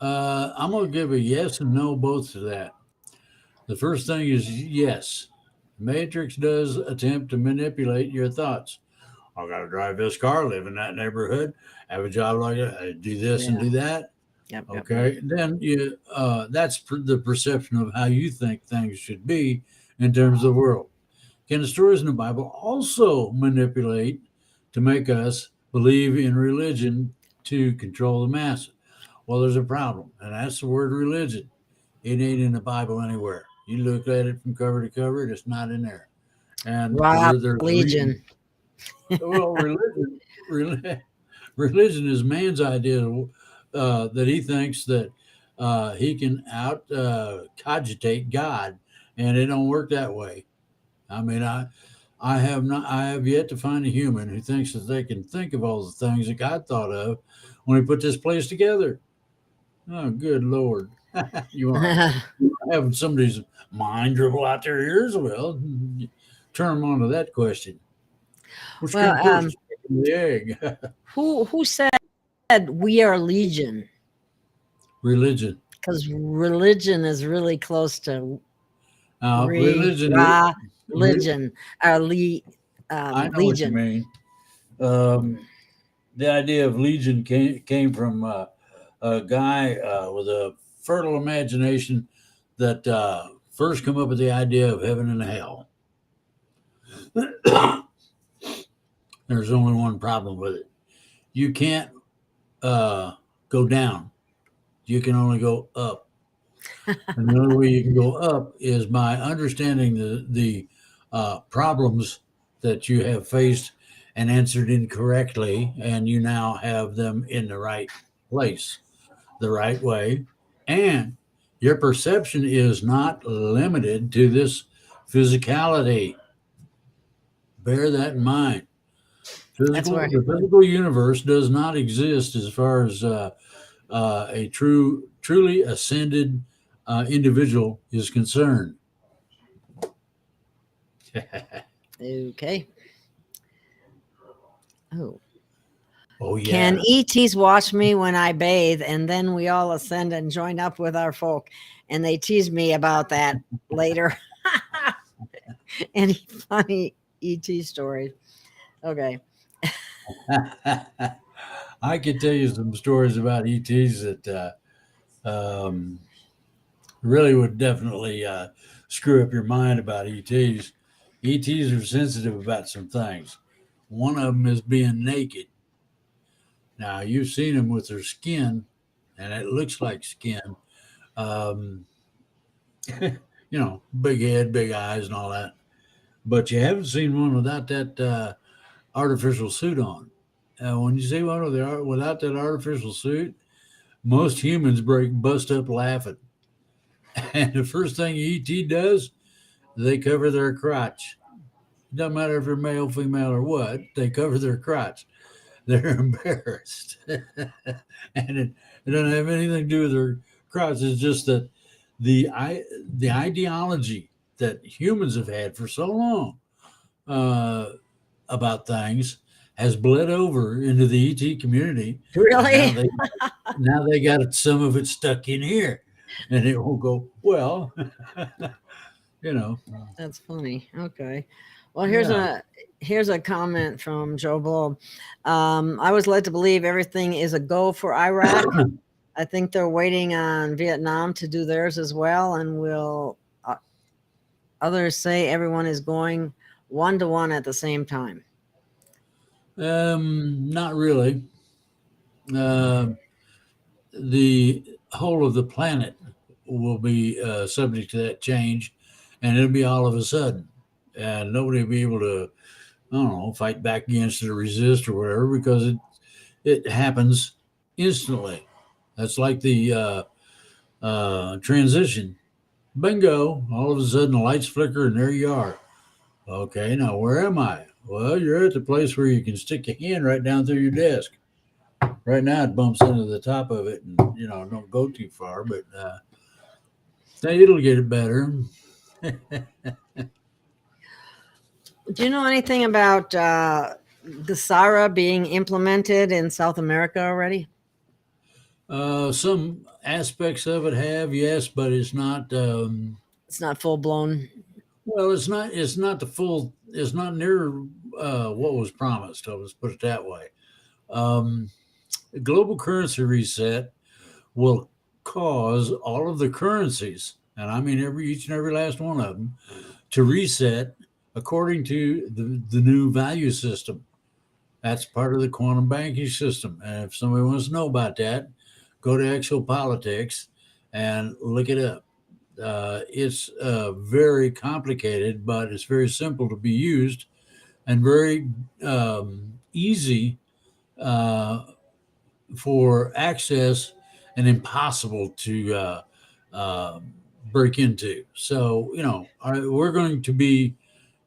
I'm going to give a yes and no both to that. The first thing is yes. Matrix does attempt to manipulate your thoughts. I got to drive this car, live in that neighborhood, have a job like that, do this and do that. Yep. Okay. Then that's the perception of how you think things should be in terms of the world. Can the stories in the Bible also manipulate to make us believe in religion to control the masses? Well, there's a problem, and that's the word religion. It ain't in the Bible anywhere. You look at it from cover to cover, it's not in there. And religion. Well, religion is man's idea that he thinks that he can out cogitate God, and it don't work that way. I mean, I have yet to find a human who thinks that they can think of all the things that God thought of when he put this place together. Oh, good Lord. You are having somebody's mind dribble out their ears. Well, turn them on to that question. Which the egg? Who said we are legion? Religion. Because religion is really close to religion. I know legion. What you mean. the idea of legion came from a guy with a fertile imagination that first come up with the idea of heaven and hell. There's only one problem with it. You can't go down. You can only go up. And the only way you can go up is by understanding the problems that you have faced and answered incorrectly, and you now have them in the right place, the right way. And your perception is not limited to this physicality. Bear that in mind. That's where The physical universe does not exist as far as a truly ascended individual is concerned. okay. Oh yeah. Can ETs watch me when I bathe, and then we all ascend and join up with our folk? And they tease me about that later. Any funny ET stories? Okay. I could tell you some stories about ETs that really would definitely screw up your mind about ETs. ETs are sensitive about some things. One of them is being naked. Now, you've seen them with their skin, and it looks like skin. Um, big head, big eyes, and all that. But you haven't seen one without that artificial suit on. When you see one without that artificial suit, most humans bust up laughing. And the first thing ET does, they cover their crotch. It doesn't matter if they're male, female, or what, they cover their crotch. They're embarrassed. And it doesn't have anything to do with their crotch. It's just that the ideology that humans have had for so long about things has bled over into the ET community. Really? Now they got some of it stuck in here, and it will go well. That's funny. Okay. Well, here's a comment from Joe Bull. I was led to believe everything is a go for Iraq. I think they're waiting on Vietnam to do theirs as well, and will others say everyone is going 1-to-1 at the same time? Not really. The whole of the planet will be subject to that change, and it'll be all of a sudden, and nobody will be able to, I don't know, fight back against it or resist or whatever, because it happens instantly. That's like the transition. Bingo! All of a sudden, the lights flicker, and there you are. Okay, now where am I? Well, you're at the place where you can stick your hand right down through your desk. Right now, it bumps into the top of it, and don't go too far, but it'll get it better. Do you know anything about the SARA being implemented in South America already? Some aspects of it have, yes, but it's not. It's not full blown. Well, it's not. It's not the full. It's not near what was promised. Let's put it that way. Global currency reset will cause all of the currencies, and I mean each and every last one of them, to reset according to the new value system. That's part of the quantum banking system. And if somebody wants to know about that, go to Exopolitics and look it up. It's very complicated, but it's very simple to be used and very easy for access and impossible to break into. So, we're going to be,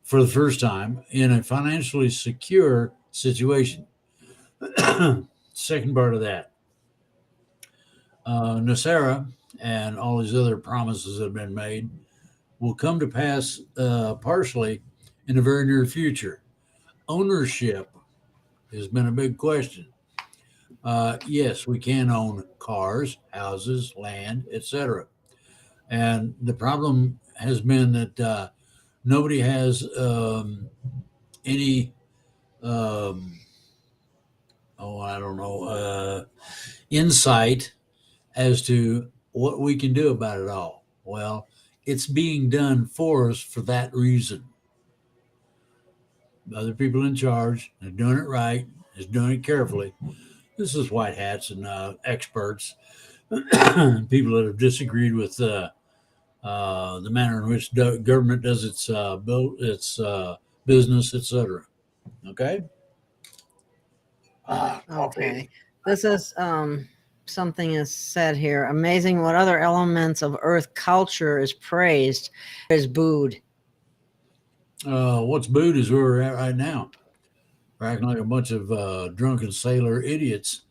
for the first time, in a financially secure situation. Second part of that, Nasara and all these other promises that have been made will come to pass partially in the very near future. Ownership has been a big question. Yes, we can own cars, houses, land, etc. And the problem has been that nobody has any I don't know, insight as to what we can do about it all. Well, it's being done for us for that reason. Other people in charge are doing it right, is doing it carefully. This is white hats and experts, people that have disagreed with the manner in which government does its business, etc. Okay. Okay. This is something is said here. Amazing what other elements of earth culture is praised, is booed. What's booed is where we're at right now. We're acting like a bunch of drunken sailor idiots,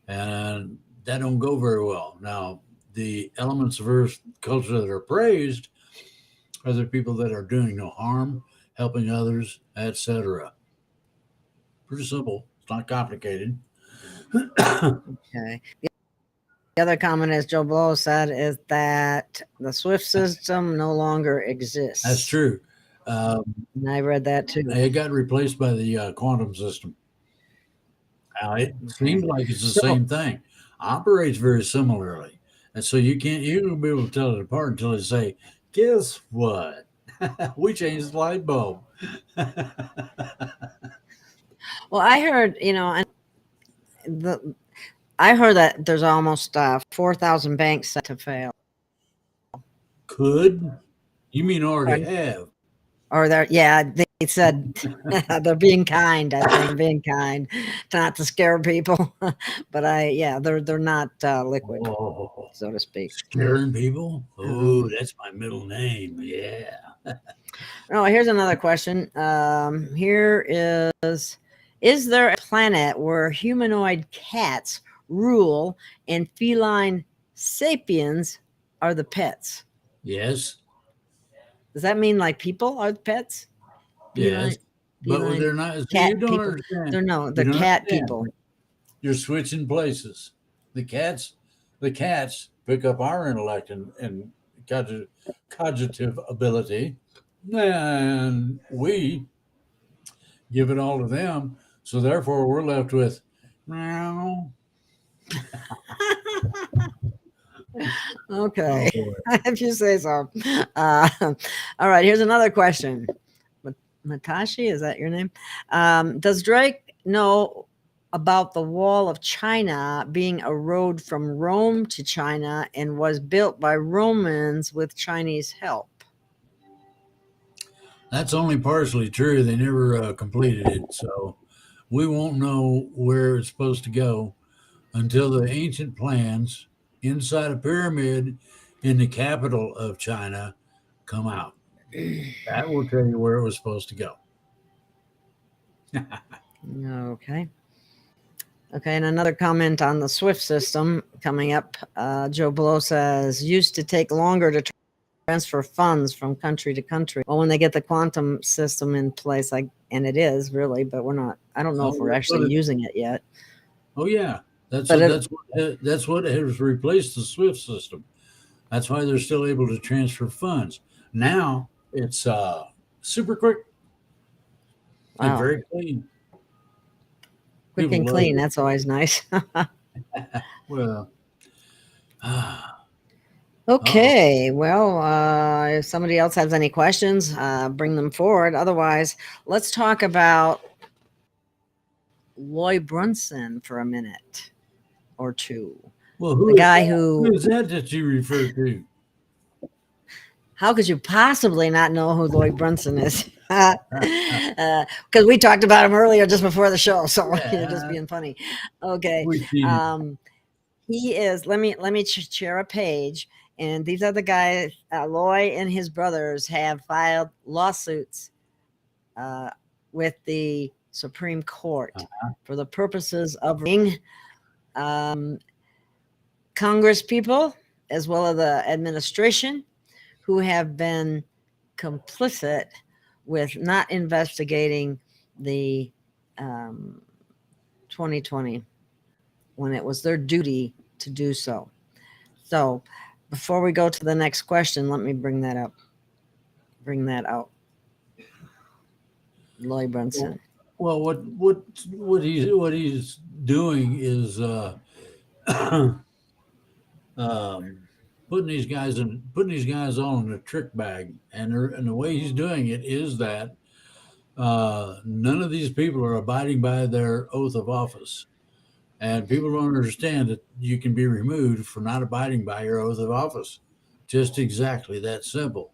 and that don't go very well. Now, the elements of earth culture that are praised are the people that are doing no harm, helping others, etc. Pretty simple. It's not complicated. Okay. The other comment, as Joe Blow said, is that the SWIFT system no longer exists. That's true. And I read that too. It got replaced by the quantum system. Now, it seems like it's the same thing. Operates very similarly. And so you won't be able to tell it apart until they say, guess what? We changed the light bulb. Well, I heard, I heard that there's almost 4,000 banks set to fail. Could? You mean already have? Or they said they're being kind. I think being kind, not to scare people, but they're not liquid, so to speak. Scaring people? Oh, that's my middle name. Yeah. Oh, here's another question. Here is there a planet where humanoid cats rule and feline sapiens are the pets? Yes. Does that mean like people are the pets? Yes. But they're not. Cat You don't people. understand. They're the cat understand. people. You're switching places. The cats pick up our intellect and cognitive ability, and we give it all to them. So therefore, we're left with meow. Okay, if you say so. All right, here's another question. Matashi, is that your name? Does Drake know about the Wall of China being a road from Rome to China and was built by Romans with Chinese help? That's only partially true. They never completed it, so we won't know where it's supposed to go until the ancient plans inside a pyramid in the capital of China come out. That will tell you where it was supposed to go. Okay. Okay, and another comment on the SWIFT system coming up. Joe Blow says, used to take longer to transfer funds from country to country. Well, when they get the quantum system in place, and it is really, but we're not, I don't know if we're actually using it yet. Oh, yeah. That's what has replaced the SWIFT system. That's why they're still able to transfer funds. Now it's super quick and very clean. Quick and clean. That's always nice. Well, okay. Well, if somebody else has any questions, bring them forward. Otherwise, let's talk about Lloyd Brunson for a minute or two. Well, the guy who is that you refer to? How could you possibly not know who Lloyd Brunson is? Because we talked about him earlier just before the show, so you're just being funny. Okay, he is. Let me share a page, and these are the guys. Lloyd and his brothers have filed lawsuits with the Supreme Court for the purposes of Congress people as well as the administration who have been complicit with not investigating the 2020 when it was their duty to do so. So before we go to the next question, let me bring that out. Lloyd Brunson. Well, what he's doing is um, putting these guys all in a trick bag, and the way he's doing it is that none of these people are abiding by their oath of office, and people don't understand that you can be removed for not abiding by your oath of office. Just exactly that simple.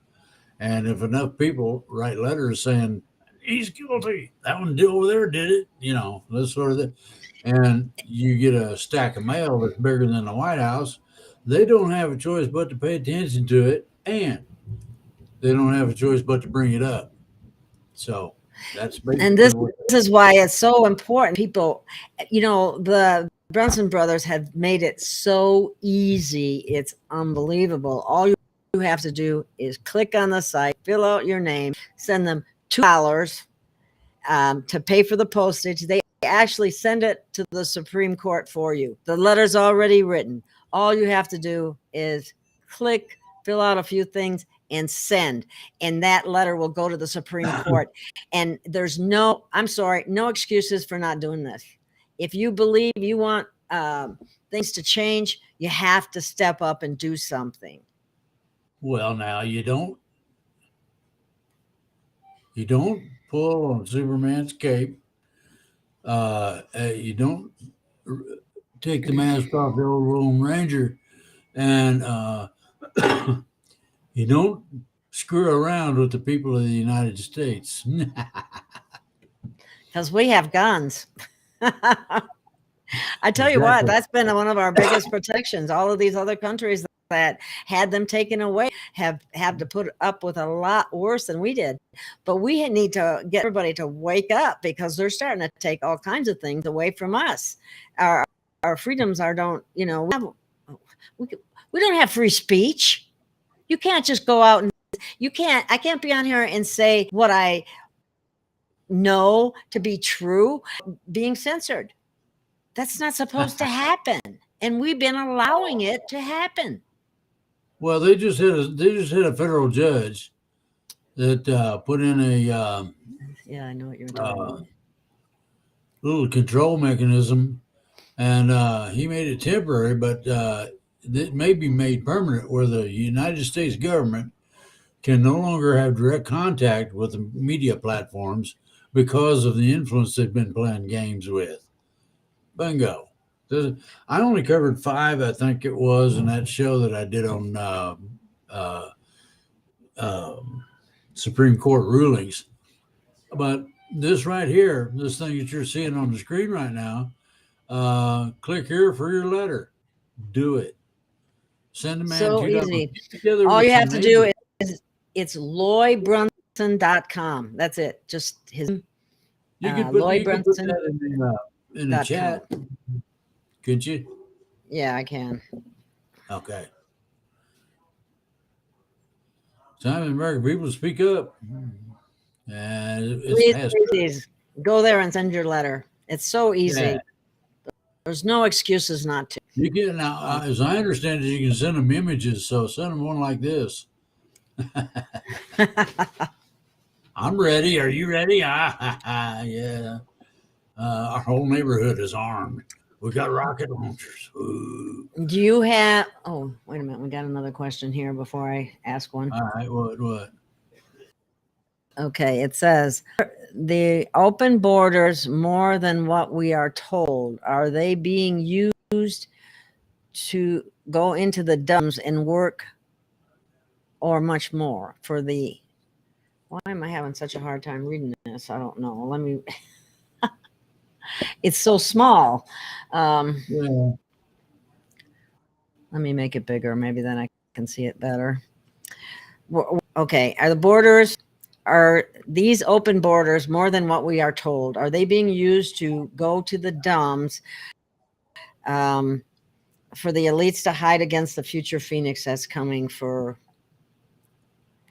And if enough people write letters saying he's guilty, that one over there did it, this sort of thing, and you get a stack of mail that's bigger than the White House, they don't have a choice but to pay attention to it, and they don't have a choice but to bring it up. So that's And basically this what. is why it's so important. People, the Brunson brothers have made it so easy. It's unbelievable. All you have to do is click on the site, fill out your name, send them $2 to pay for the postage. They actually send it to the Supreme Court for you. The letter's already written. All you have to do is click, fill out a few things, and send. And that letter will go to the Supreme Court. And there's no excuses for not doing this. If you believe you want things to change, you have to step up and do something. Well, now you don't pull on Superman's cape. You don't take the mask off the old Lone Ranger, and you don't screw around with the people of the United States. Because we have guns. I tell you what, Exactly. that's been one of our biggest protections. All of these other countries that had them taken away have to put up with a lot worse than we did. But we need to get everybody to wake up, because they're starting to take all kinds of things away from us. Our freedoms we don't have free speech. You can't just go out and I can't be on here and say what I know to be true, being censored. That's not supposed to happen. And we've been allowing it to happen. Well, they just hit a federal judge that put in a Yeah, I know what you're talking about. little control mechanism, and he made it temporary, but it may be made permanent, where the United States government can no longer have direct contact with the media platforms because of the influence they've been playing games with. Bingo. I only covered 5, I think it was, in that show that I did on uh, Supreme Court rulings. But this right here, this thing that you're seeing on the screen right now, click here for your letter. Do it. Send a man So $2. easy. Get together All with you some have to do neighbors. is it's LoyBrunson.com. That's it. Just his You could put LoyBrunson.com. that in the chat, could you? Yeah, I can. Okay. Time in American people speak up. And Please go there and send your letter. It's so easy. Yeah. There's no excuses not to. You can now, as I understand it, you can send them images. So send them one like this. I'm ready. Are you ready? Yeah. Our whole neighborhood is armed. We got rocket launchers. Ooh. Do you have? Oh, wait a minute. We got another question here before I ask one. All right. What? Okay, it says the open borders more than what we are told. Are they being used to go into the dumps and work, or much more for the? Why am I having such a hard time reading this? I don't know. Let me. It's so small. Yeah. Let me make it bigger. Maybe then I can see it better. Okay, are these open borders more than what we are told? Are they being used to go to the dumbs for the elites to hide against the future phoenix that's coming for?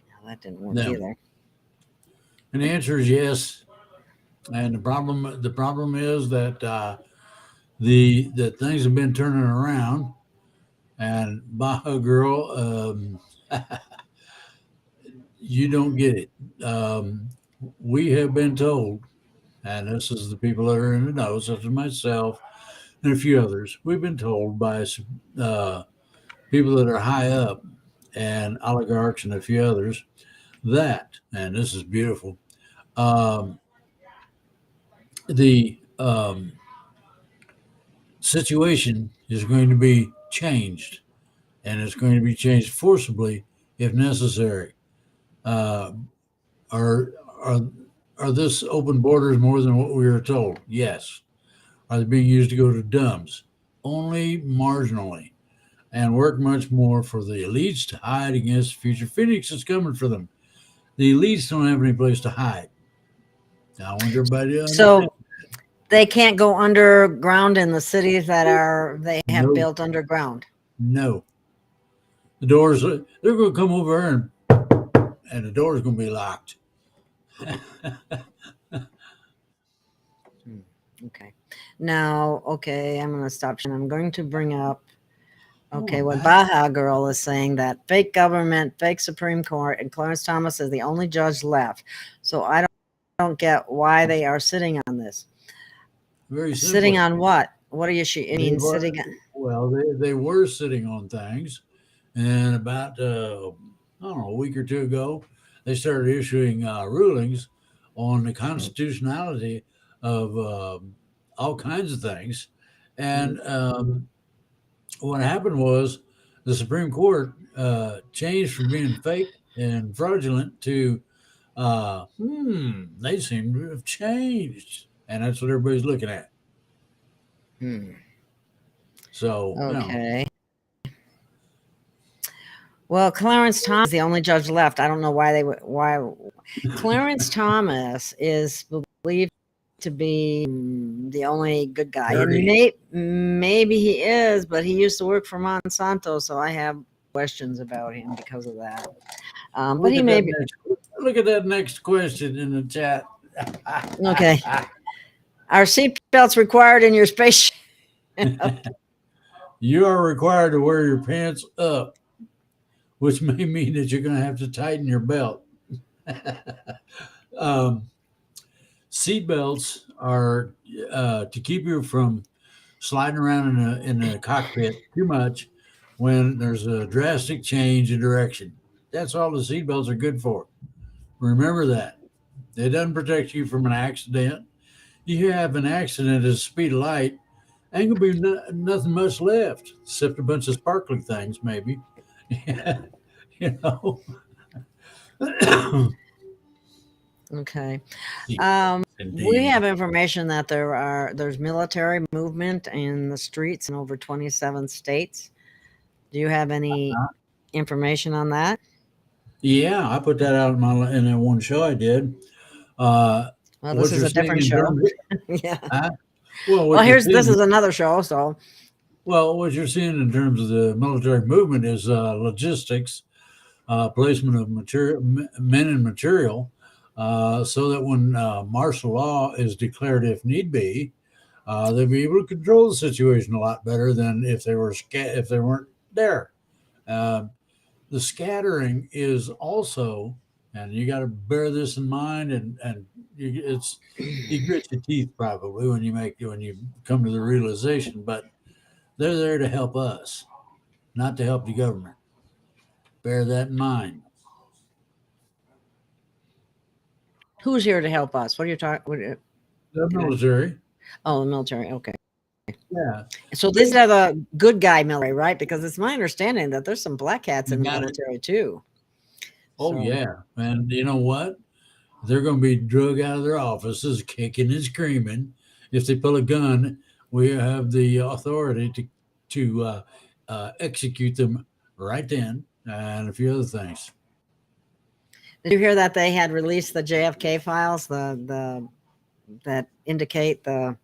No, that didn't work either. And the answer is yes. And the problem is that that things have been turning around. And Baja Girl, you don't get it. We have been told and this is the people that are in the know, such as myself and a few others. We've been told by people that are high up and oligarchs and a few others that, and this is beautiful, um, the situation is going to be changed, and it's going to be changed forcibly if necessary. Uh, are are are this open borders more than what we were told? Yes. Are they being used to go to dumbs? Only marginally, and work much more for the elites to hide against future Phoenix is coming for them. The elites don't have any place to hide. I want everybody to understand. So they can't go underground in the cities that they have No, built underground. no. The doors, they're going to come over and the door's going to be locked. Okay. Now, okay, I'm going to stop. I'm going to bring up, okay, Oh, what man. Baja Girl is saying, that fake government, fake Supreme Court, and Clarence Thomas is the only judge left. So I don't get why they are sitting on this. Very Sitting simply. on what? What are you? I They mean, were, sitting on. well, they were sitting on things, and about I don't know, a week or two ago, they started issuing rulings on the constitutionality of all kinds of things. And what happened was the Supreme Court changed from being fake and fraudulent to they seem to have changed, and that's what everybody's looking at. So Okay. Well, Clarence Thomas is the only judge left. I don't know why why Clarence Thomas is believed to be the only good guy, dirty. and maybe he is, but he used to work for Monsanto, so I have questions about him because of that. But he may be Look at that next question in the chat. okay. Are seatbelts required in your space? You are required to wear your pants up, which may mean that you're going to have to tighten your belt. um, Seat belts are to keep you from sliding around in the cockpit too much when there's a drastic change in direction. That's all the seat belts are good for. Remember that. It doesn't protect you from an accident. You have an accident at the speed of light, ain't gonna be nothing much left except a bunch of sparkling things, maybe. you know. Okay. Yes, We indeed. have information that there's military movement in the streets in over 27 states. Do you have any information on that? Yeah, I put that out in that one show I did. Uh, Well, this what is you're a seeing different in show. terms of, Yeah. huh? Well, Well, what you're this seeing is another show. So, what you're seeing in terms of the military movement is logistics, placement of material, men and material, so that when martial law is declared, if need be, they'll be able to control the situation a lot better than if if they weren't there. Uh, the scattering is also, and you got to bear this in mind, and you grit your teeth probably when you come to the realization, but they're there to help us, not to help the government. Bear that in mind. who's here to help us? What are you talking? The military, Oh, the military. Okay. yeah, So these are the good guy military, right? Because it's my understanding that there's some black hats you in the got it. military too. Oh So, yeah, and you know what? They're going to be drug out of their offices, kicking and screaming. If they pull a gun, we have the authority to execute them right then, and a few other things. did you hear that they had released the JFK files, the that indicate the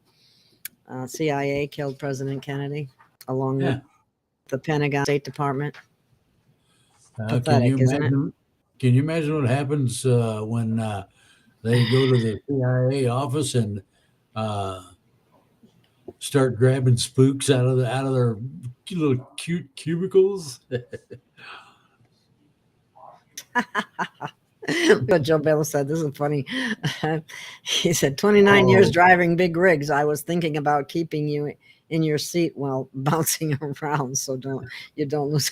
CIA killed President Kennedy, along with Yeah. the Pentagon, State Department? Can you Pathetic, isn't it? imagine? Can you imagine what happens when they go to the CIA office and uh, start grabbing spooks out of their little cute cubicles? But Joe Bello said, this is funny. He said, 29 years Oh, driving big rigs. I was thinking about keeping you in your seat while bouncing around so you don't lose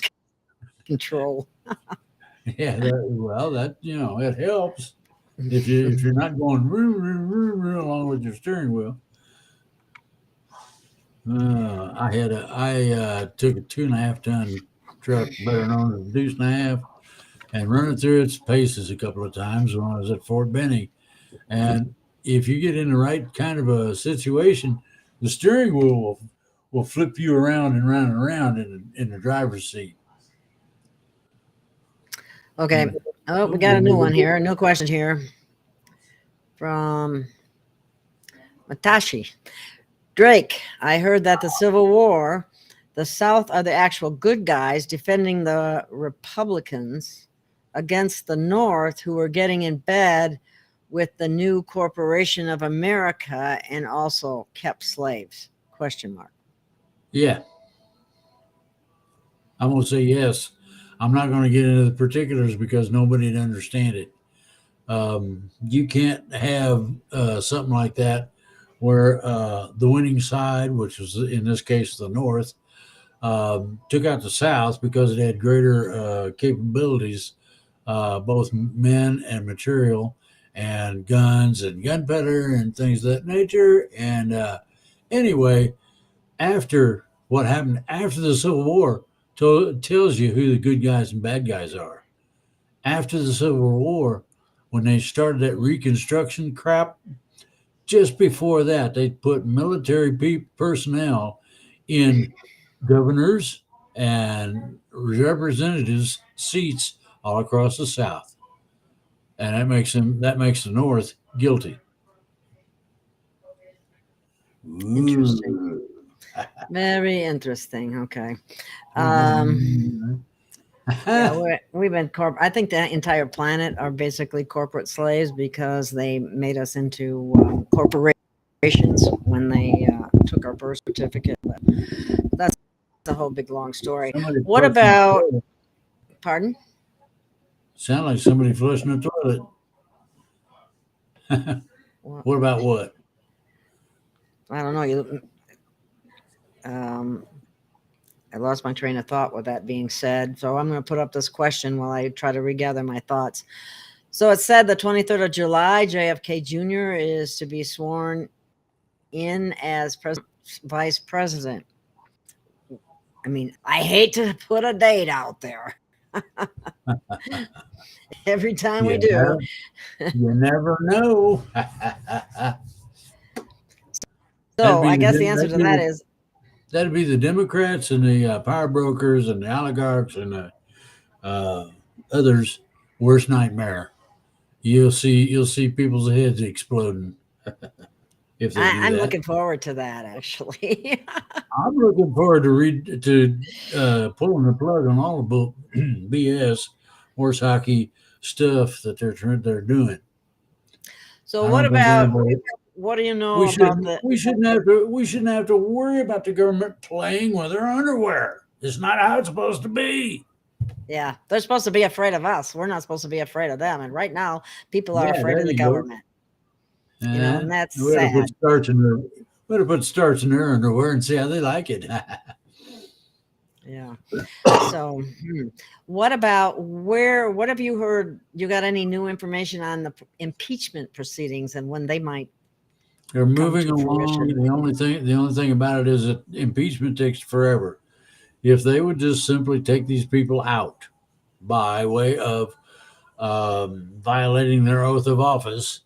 control. yeah. That it helps if you're not going along with your steering wheel. I took a 2.5 ton truck, better known as a deuce and a half, and run it through its paces a couple of times when I was at Fort Benning. And if you get in the right kind of a situation, the steering wheel will flip you around and round and around in the driver's seat. Okay. Oh, we got a new one here. No question here from Matashi. Drake, I heard that the Civil War, the South are the actual good guys defending the Republicans against the North, who were getting in bed with the new corporation of America and also kept slaves? Question mark. Yeah, I'm going to say yes. I'm not going to get into the particulars because nobody'd understand it. You can't have something like that where the winning side, which was in this case the North, took out the South because it had greater capabilities, both men and material, and guns and gunpowder and things of that nature. And anyway, after what happened after the Civil War, tells you who the good guys and bad guys are. After the Civil War, when they started that Reconstruction crap, just before that, they put military personnel in governors and representatives seats all across the South, and that makes the North guilty. Interesting. Ooh. Very interesting. Okay. Mm-hmm. Yeah, we've been I think the entire planet are basically corporate slaves because they made us into corporations when they took our birth certificate. But that's a whole big long story. What about? Pardon? Sound like somebody flushing the toilet. What about what? I don't know. I lost my train of thought with that being said. So I'm going to put up this question while I try to regather my thoughts. So it said the 23rd of July, JFK Jr. is to be sworn in as vice president. I mean, I hate to put a date out there. Every time we do. You never know. So I guess the answer to that is that'd be the Democrats and the power brokers and the oligarchs and the others' worst nightmare. You'll see people's heads exploding if they do I'm that. looking forward to that, actually. I'm looking forward to pulling the plug on all the BS horse hockey stuff that they're doing. So what do you know about the? We shouldn't have to worry about the government playing with our underwear. It's not how it's supposed to be. Yeah, they're supposed to be afraid of us. We're not supposed to be afraid of them. And right now, people are afraid of the government. And that's sad. We ought to put starch in their underwear and see how they like it. Yeah. So, what about what have you heard? You got any new information on the impeachment proceedings and when they might? They're moving along. The only thing about it is that impeachment takes forever. If they would just simply take these people out by way of violating their oath of office,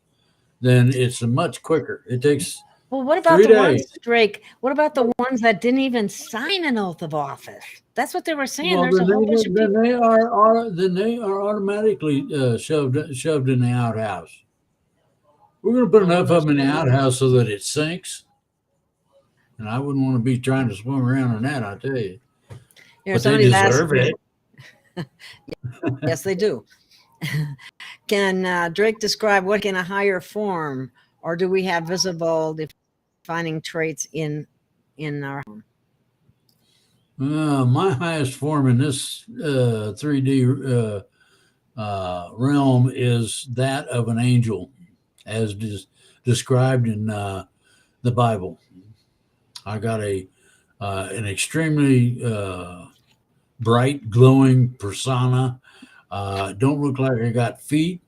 then it's much quicker. It takes. Well, what about the ones, Drake? What about the ones that didn't even sign an oath of office? That's what they were saying. Well, there's a whole bunch of people. Then they are automatically shoved in the outhouse. We're going to put enough of them in the outhouse so that it sinks. And I wouldn't want to be trying to swim around in that, I tell you. But they deserve it. Yes, they do. Can Drake describe what in a higher form, or do we have visible defining traits in our home? My highest form in this 3D realm is that of an angel. as described in the Bible. I got an extremely bright, glowing persona. Don't look like I got feet,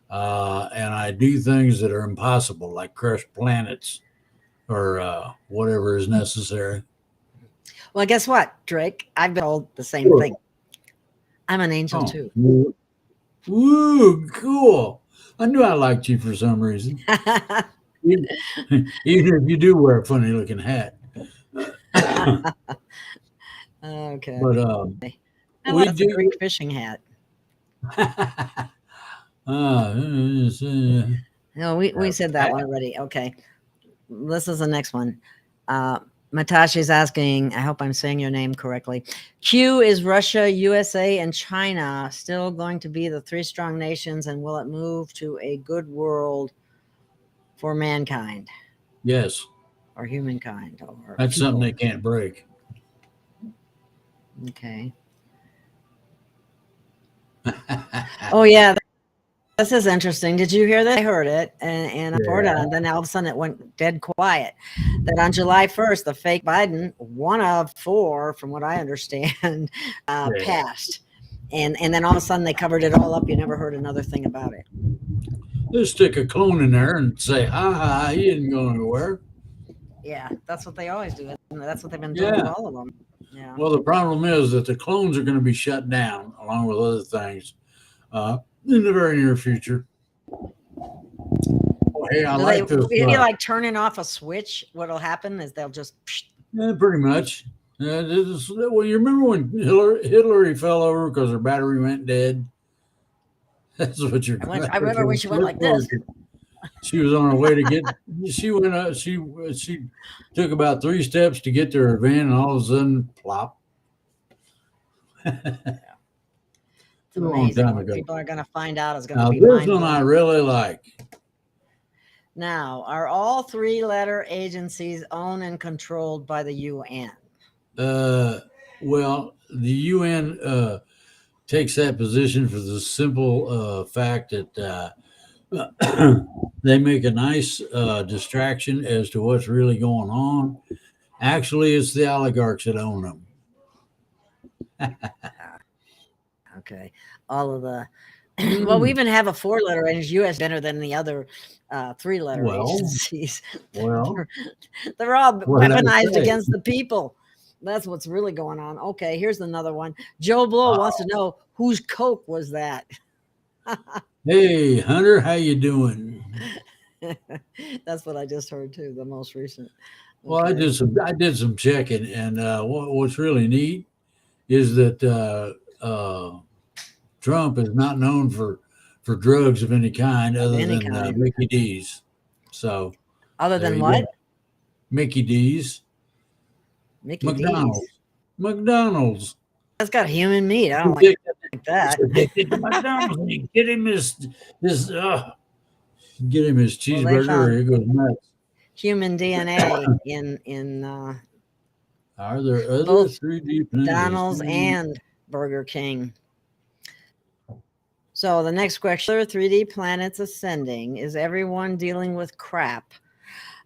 and I do things that are impossible, like crush planets or whatever is necessary. Well, guess what, Drake? I've been told the same thing. I'm an angel too. Woo, cool. I knew I liked you for some reason. Even if you do wear a funny looking hat. Okay. But I we like do. the Greek fishing hat. No, we said that one already. Okay. This is the next one. Matashi's asking, I hope I'm saying your name correctly. Q, is Russia, USA, and China still going to be the three strong nations, and will it move to a good world for mankind? Yes. Or humankind? Or that's people? something they can't break. Okay. Oh, yeah. This is interesting. Did you hear that? I heard it, and I poured it on. Then all of a sudden it went dead quiet. That on July 1st, the fake Biden, one of four, from what I understand, passed. And then all of a sudden they covered it all up. You never heard another thing about it. They'll stick a clone in there and say, ha, he didn't go anywhere. Yeah, that's what they always do. That's what they've been doing with all of them. Yeah. Well, the problem is that the clones are going to be shut down along with other things in the very near future. Oh, hey, I like this. If you like turning off a switch, what'll happen is they'll just. Yeah, pretty much. Well, you remember when Hillary fell over because her battery went dead? That's what you're. I remember when she went like this. She was on her way to get. She went up. She took about 3 steps to get to her van, and all of a sudden, plop. It's amazing what people are going to find out is going to be this one I really like. Now, are all 3-letter agencies owned and controlled by the UN? Well, the UN takes that position for the simple fact that they make a nice distraction as to what's really going on. Actually, it's the oligarchs that own them. Okay. All of the well, we even have a 4-letter agency. US better than the other 3-letter agencies. Well, they're all weaponized against the people. That's what's really going on. Okay, here's another one. Joe Blow wants to know whose Coke was that. Hey, Hunter, how you doing? That's what I just heard too. The most recent. Okay. Well, I did some checking, and what's really neat is that Trump is not known for drugs of any kind other than Mickey D's. So, other than what? Mickey D's. McDonald's. That's got human meat. I don't like that. McDonald's. Get him his cheeseburger, or he goes nuts. Human DNA in are there other both 3D McDonald's and Burger King? So the next question: 3D planets ascending. Is everyone dealing with crap?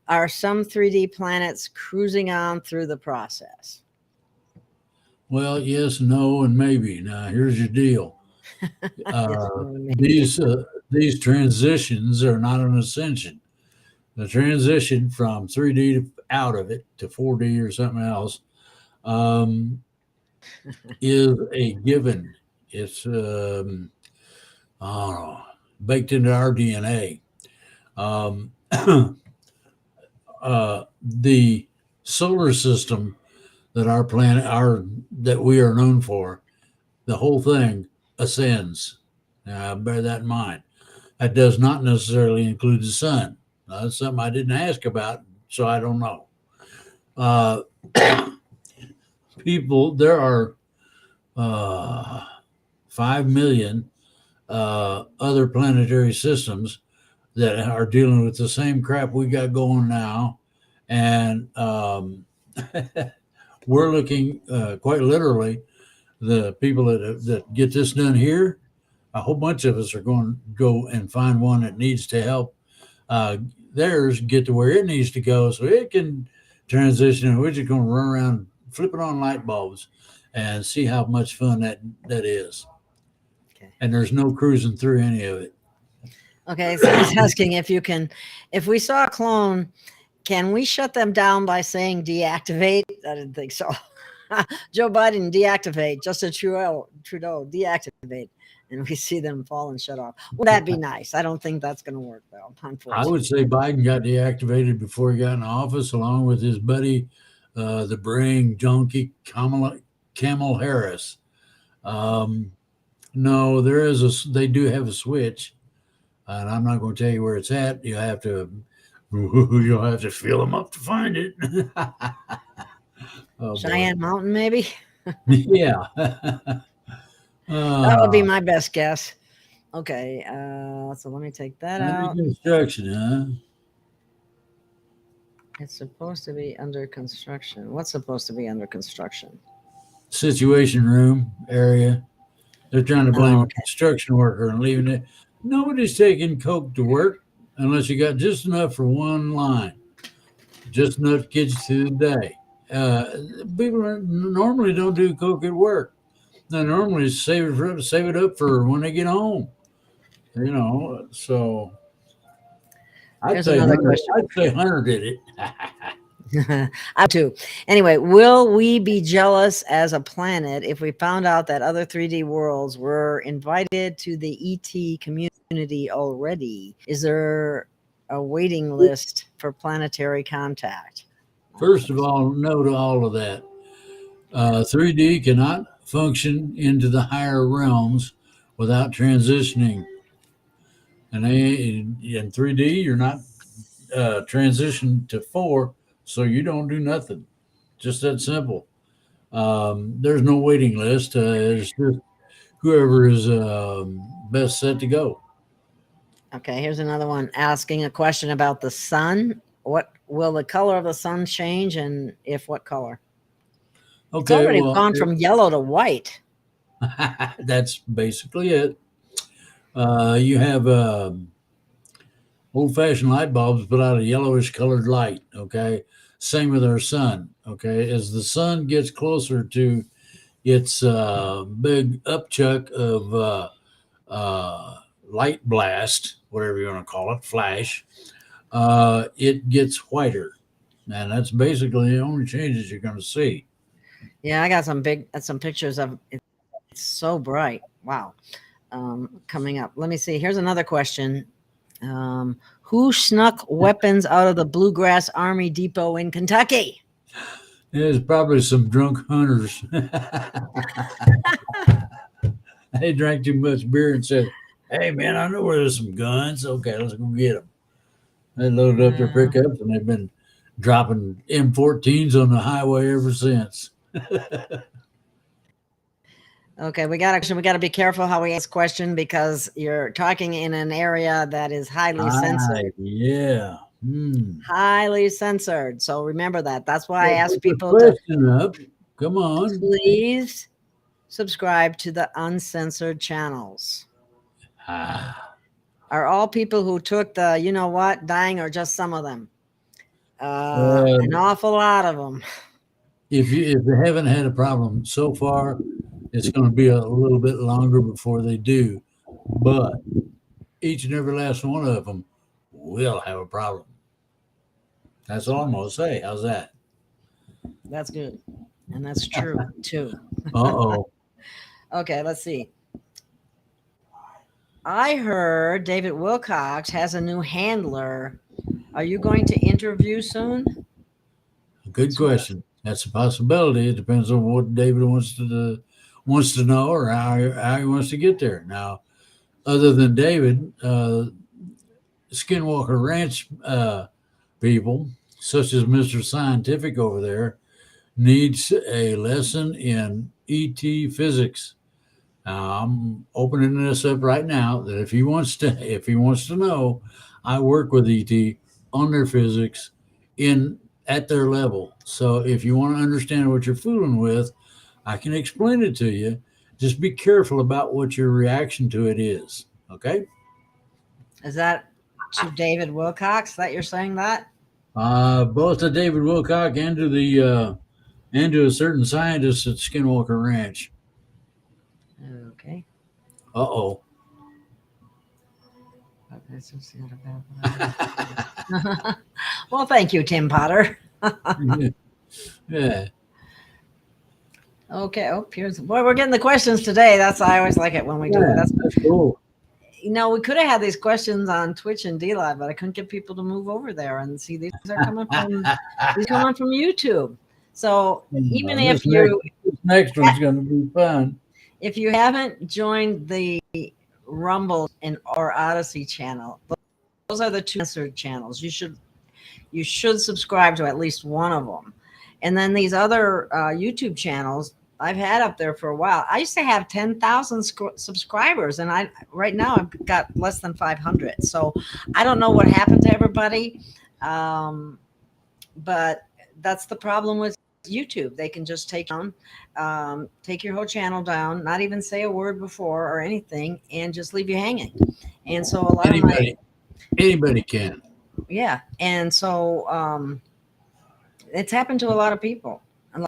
Are some 3D planets cruising on through the process? Well, yes, no, and maybe. Now, here's your deal. These transitions are not an ascension. The transition from 3D out of it to 4D or something else is a given. It's baked into our DNA. The solar system that our planet, that we are known for, the whole thing ascends. Now, bear that in mind. That does not necessarily include the sun. That's something I didn't ask about, so I don't know. There are 5 million other planetary systems that are dealing with the same crap we got going now. And we're looking quite literally, the people that get this done here, a whole bunch of us are going to go and find one that needs to help theirs get to where it needs to go so it can transition. And we're just going to run around flipping on light bulbs and see how much fun that is. Okay. And there's no cruising through any of it. Okay, someone's asking if we saw a clone, can we shut them down by saying deactivate? I didn't think so. Joe Biden, deactivate. Justin Trudeau, deactivate. And we see them fall and shut off. Would that be nice? I don't think that's going to work, though, unfortunately. I would say Biden got deactivated before he got in office, along with his buddy, the brain junkie Kamala Harris. No, they do have a switch, and I'm not going to tell you where it's at. You'll have to feel them up to find it. Oh, Cheyenne Mountain, maybe? Yeah. That would be my best guess. Okay, so let me take that out. Construction, huh? It's supposed to be under construction. What's supposed to be under construction? Situation room area. They're trying to blame a construction worker and leaving it. Nobody's taking coke to work unless you got just enough for one line, just enough to get you through the day. People normally don't do coke at work. They normally save it up for when they get home. So I'd say Hunter did it. I too. Anyway, will we be jealous as a planet if we found out that other 3D worlds were invited to the ET community already? Is there a waiting list for planetary contact? First of all, no to all of that. 3D cannot function into the higher realms without transitioning. And in 3D, you're not transitioned to 4, so you don't do nothing. Just that simple. There's no waiting list. It's just whoever is best set to go. Okay, here's another one asking a question about the sun. What will the color of the sun change, and if what color? Okay, it's already gone from yellow to white. That's basically it. You have old-fashioned light bulbs put out a yellowish colored light. Okay, same with our sun. Okay, as the sun gets closer to its big upchuck of light blast, whatever you want to call it, flash, it gets whiter, and that's basically the only changes you're going to see. Yeah, I got some pictures of it. It's so bright. Wow. Coming up. Let me see. Here's another question. Who snuck weapons out of the Bluegrass Army Depot in Kentucky? There's probably some drunk hunters. They drank too much beer and said, "Hey, man, I know where there's some guns. Okay, let's go get them." They loaded up their pickups, and they've been dropping M14s on the highway ever since. Okay, we got to be careful how we ask question because you're talking in an area that is highly censored. Yeah. Highly censored. So remember that. That's why I ask people to come on. Please subscribe to the uncensored channels. Are all people who took the dying, or just some of them? An awful lot of them. If they haven't had a problem so far, it's going to be a little bit longer before they do. But each and every last one of them will have a problem. That's all I'm going to say. How's that? That's good. And that's true, too. Uh-oh. Okay, let's see. I heard David Wilcox has a new handler. Are you going to interview soon? Good question. That's a possibility. It depends on what David wants to know or how he wants to get there. Now, other than David, Skinwalker Ranch people, such as Mr. Scientific over there, needs a lesson in ET physics. I'm opening this up right now that if he wants to know, I work with ET on their physics at their level. So if you want to understand what you're fooling with, I can explain it to you. Just be careful about what your reaction to it is. Okay? Is that to David Wilcox. That you're saying that? Both to David Wilcock and to a certain scientist at Skinwalker Ranch. Okay. Uh-oh. Well, thank you, Tim Potter. Yeah. Okay. Oh, here's boy. We're getting the questions today. I always like it when we do it. That's cool. We could have had these questions on Twitch and D Live, but I couldn't get people to move over there and see. These are coming from YouTube. So even if this next one's going to be fun. If you haven't joined the Rumble or Odyssey channel, those are the two censored channels. You should subscribe to at least one of them. And then these other YouTube channels I've had up there for a while. I used to have 10,000 subscribers, and right now I've got less than 500. So I don't know what happened to everybody, but that's the problem with YouTube. They can just take your whole channel down, not even say a word before or anything, and just leave you hanging. And so a lot anybody can. Yeah, and so it's happened to a lot of people. A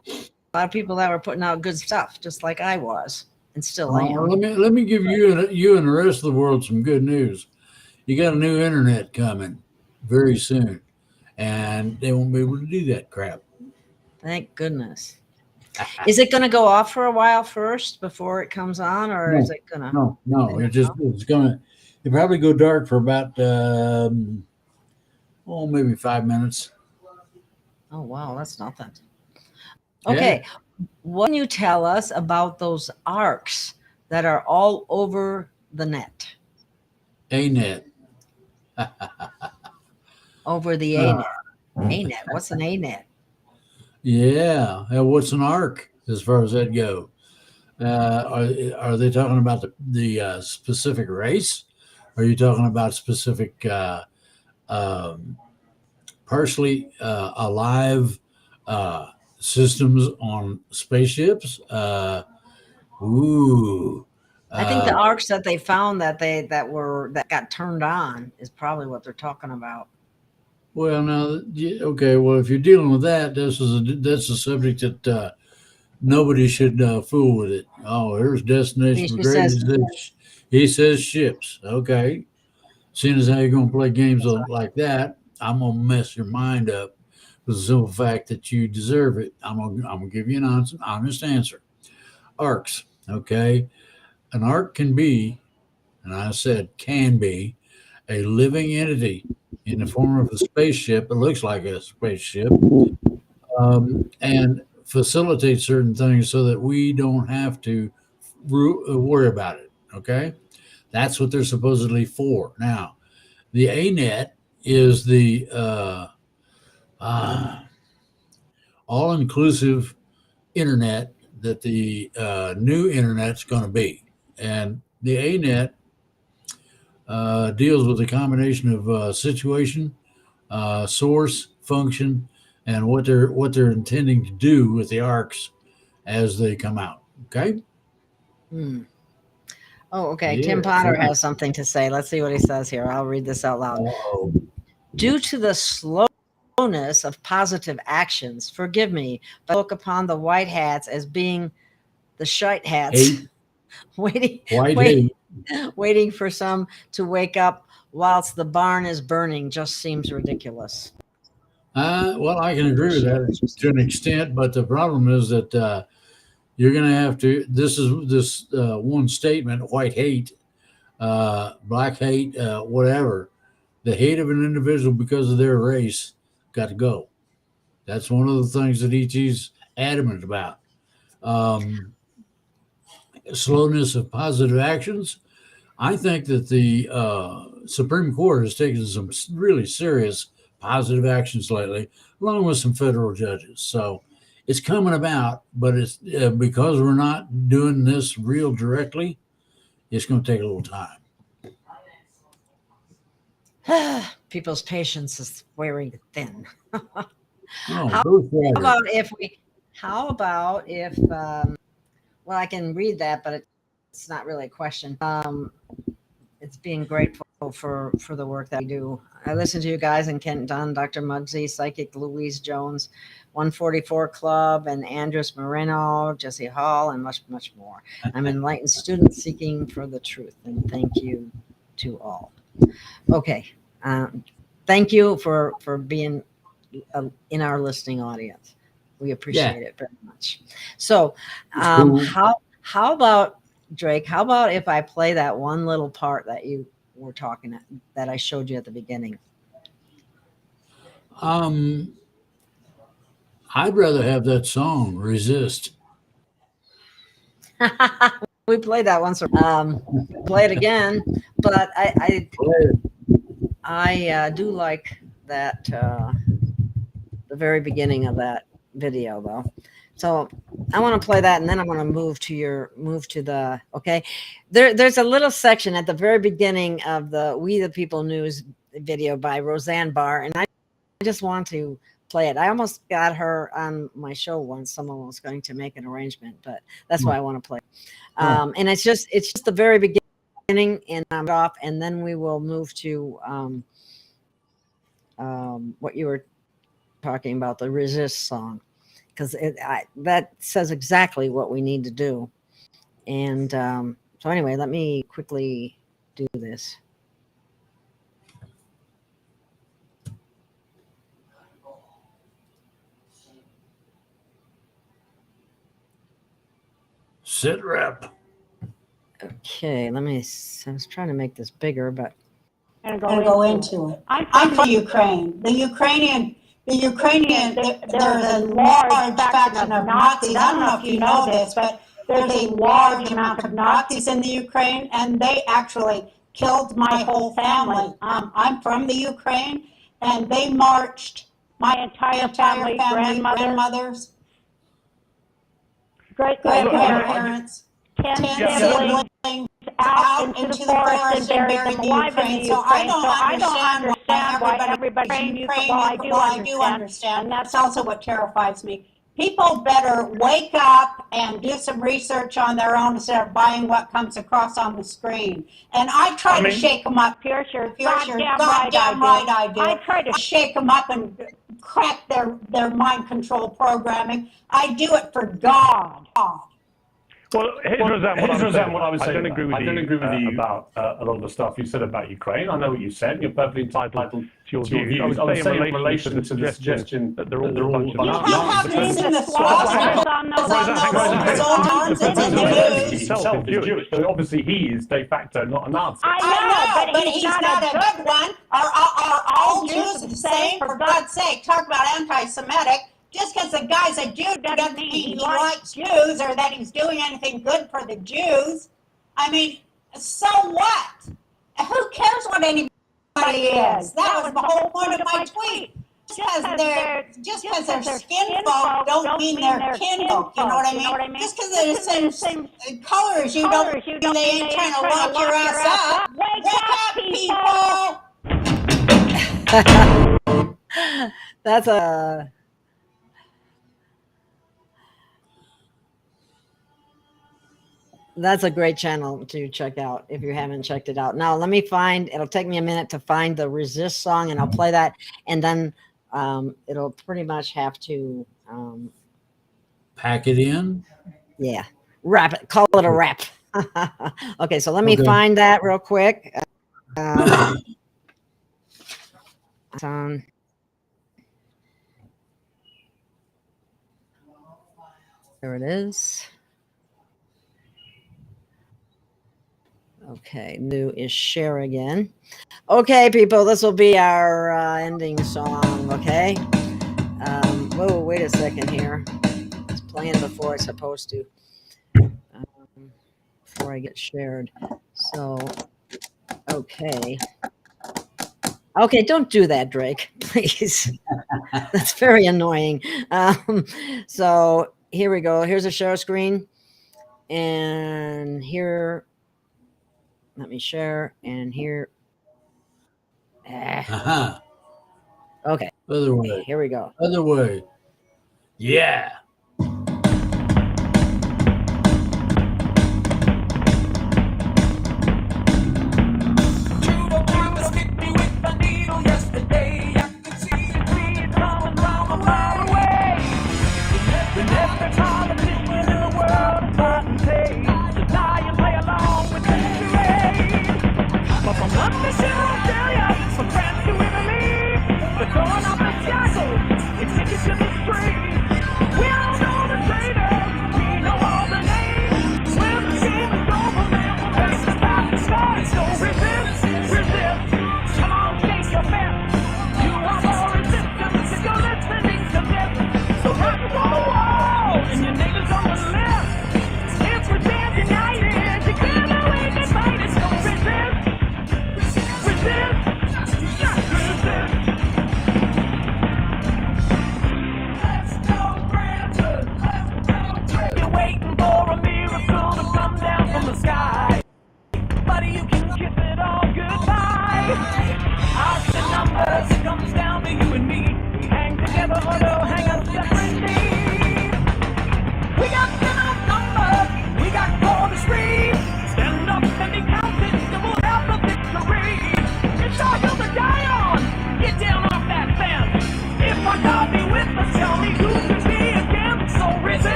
lot of people that were putting out good stuff, just like I was, and still am. Let me give you and the rest of the world some good news. You got a new internet coming very soon, and they won't be able to do that crap. Thank goodness. Is it going to go off for a while first before it comes on, or is it going to? No. It's going to. It probably go dark for about maybe 5 minutes. Oh wow, that's nothing. Okay, what can you tell us about those arcs that are all over the net? A-net. Over the A-net. A-net. What's an A-net? Yeah. What's an arc as far as that go? Are they talking about the specific race? Are you talking about specific partially alive systems on spaceships? I think the arcs that they found that got turned on is probably what they're talking about. Well, now, okay. Well, if you're dealing with that, that's a subject that nobody should fool with it. Oh, here's destination for greatness. He says ships. Okay. Seeing as how you're going to play games like that, I'm going to mess your mind up with the simple fact that you deserve it. I'm gonna give you an honest answer. Arcs. Okay. An arc can be, and I said can be, a living entity in the form of a spaceship. It looks like a spaceship, and facilitate certain things so that we don't have to worry about it. Okay, that's what they're supposedly for. Now, the A-net is the all-inclusive internet that the new internet's going to be, and the A-net deals with a combination of situation, source, function, and what they're intending to do with the arcs as they come out. Okay. Oh, okay. Yeah. Tim Potter has something to say. Let's see what he says here. I'll read this out loud. Due to the slowness of positive actions, forgive me, but I look upon the white hats as being the shite hats, waiting for some to wake up whilst the barn is burning. Just seems ridiculous. Well, I can agree with that to an extent, but the problem is that you're going to have to. This one statement: white hate, black hate, whatever. The hate of an individual because of their race got to go. That's one of the things that E.T.'s adamant about. Slowness of positive actions. I think that the Supreme Court has taken some really serious positive actions lately, along with some federal judges. So it's coming about, but it's because we're not doing this real directly, it's going to take a little time. People's patience is wearing thin. How about if well, I can read that, but it's not really a question. It's being grateful for the work that we do. I listen to you guys and Kent Dunn, Dr. Muggsy, Psychic Louise Jones, 144 Club, and Andres Moreno, Jesse Hall, and much, much more. I'm an enlightened student seeking for the truth, and thank you to all. Okay. Thank you for being in our listening audience. We appreciate it very much. So how about, Drake, how about if I play that one little part that you were talking that I showed you at the beginning? I'd rather have that song, Resist. We played that once. Play it again, but I do like that the very beginning of that video though. So I want to play that, and then I'm going to move to the okay. There's a little section at the very beginning of the We the People News video by Roseanne Barr, and I just want to play it. I almost got her on my show once. Someone was going to make an arrangement, but that's why I want to play. And it's just the very beginning, and I'm off, and then we will move to what you were talking about, the Resist song, because that says exactly what we need to do. And so anyway, let me quickly do this. Sit rep. Okay, I was trying to make this bigger, but and go into it. I'm from Ukraine. The Ukrainian, there's a large faction of Nazis. I don't know if you know this, but there's a large amount of Nazis in the Ukraine, and they actually killed my whole family. I'm from the Ukraine, and they marched my entire family, grandmothers, great-grandparents, 10 siblings, out into the forest and buried them alive in the Ukraine. So I don't understand why everybody in Ukraine, well, I do understand, and that's also what terrifies me. People better wake up and do some research on their own instead of buying what comes across on the screen. And I try to shake them up. Goddamn right I do. I try to shake them up and crack their mind control programming. I do it for God. Well, here's what I was saying. I don't agree with you about a lot of the stuff you said about Ukraine. I know what you said. You're perfectly entitled to your views. I was saying in relation to the suggestion that they're all a bunch of Nazis. Himself is Jewish, so obviously he is de facto not a Nazi. I know, but he's not a good one. Are all Jews the same? For God's sake, talk about anti-Semitic. Just because the guy's a Jew doesn't mean he likes Jews or that he's doing anything good for the Jews. I mean, so what? Who cares what anybody is? That was the whole point of my tweet. Just because they're skin folk don't mean they're kin folk. You know what I mean? Just because they're the same color as you don't mean they ain't trying to lock your ass up. Wake up, people! That's a great channel to check out if you haven't checked it out. Now, it'll take me a minute to find the Resist song, and I'll play that, and then it'll pretty much have to pack it in. Yeah, wrap it. Call it a wrap. Okay, so let me find that real quick. There it is. Okay, new is share again. Okay, people, this will be our ending song, okay? Whoa, wait a second here. It's playing before it's supposed to. Before I get shared. So, okay. Okay, don't do that, Drake, please. That's very annoying. So, here we go. Here's a share screen. And here... Let me share, and here. Okay. Other way. Here we go. Other way. Yeah. True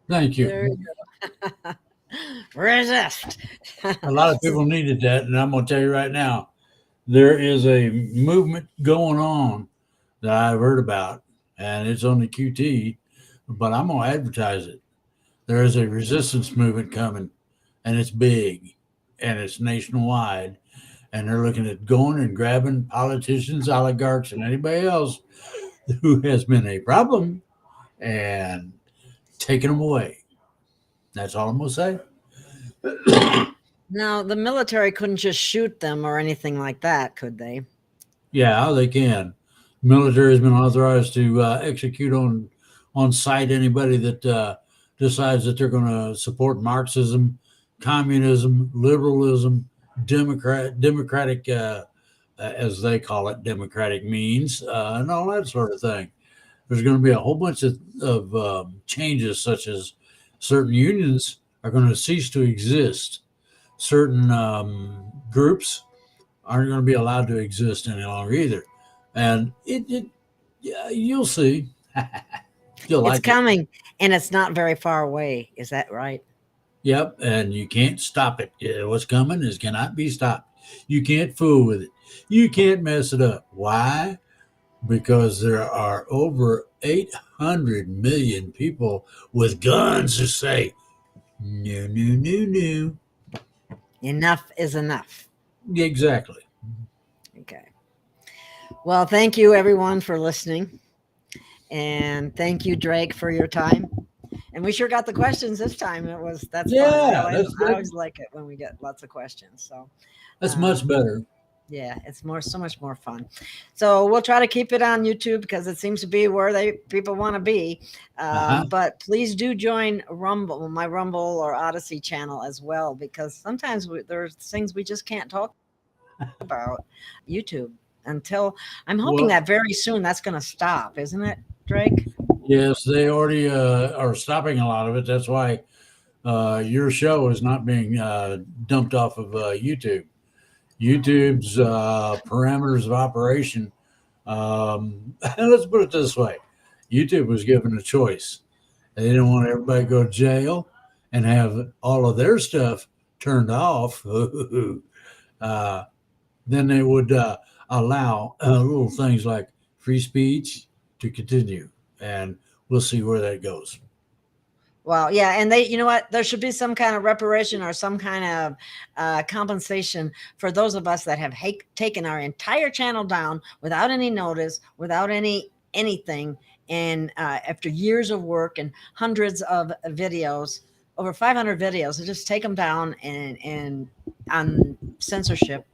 Thank you. There you go. Resist. A lot of people needed that, and I'm going to tell you right now, there is a movement going on that I've heard about, and it's on the QT, but I'm going to advertise it. There is a resistance movement coming, and it's big, and it's nationwide, and they're looking at going and grabbing politicians, oligarchs, and anybody else who has been a problem and taking them away. That's all I'm going to say. Now, the military couldn't just shoot them or anything like that, could they? Yeah, they can. Military has been authorized to execute on site anybody that decides that they're going to support Marxism, communism, liberalism, democratic, as they call it, democratic means, and all that sort of thing. There's going to be a whole bunch of changes, such as certain unions are going to cease to exist. Certain groups aren't going to be allowed to exist any longer either. And you'll see. It's coming, and it's not very far away. Is that right? Yep, and you can't stop it. What's coming cannot be stopped. You can't fool with it. You can't mess it up. Why? Because there are over 800 million people with guns who say, no, no, no, no. Enough is enough. Exactly. Okay. Well, thank you everyone for listening. And thank you, Drake, for your time. And we sure got the questions this time. That's fun. I always like it when we get lots of questions. So that's much better. Yeah, it's so much more fun. So we'll try to keep it on YouTube because it seems to be where people want to be. But please do join Rumble, my Rumble or Odyssey channel as well, because sometimes there's things we just can't talk about YouTube until I'm hoping that very soon that's going to stop, isn't it, Drake? Yes, they already are stopping a lot of it. That's why your show is not being dumped off of YouTube. YouTube's parameters of operation. Let's put it this way. YouTube was given a choice. They didn't want everybody to go to jail and have all of their stuff turned off. Then they would allow little things like free speech to continue. And we'll see where that goes. Well, yeah. And you know what? There should be some kind of reparation or some kind of compensation for those of us that have taken our entire channel down without any notice, without anything. And after years of work and hundreds of videos, over 500 videos, to just take them down and on censorship.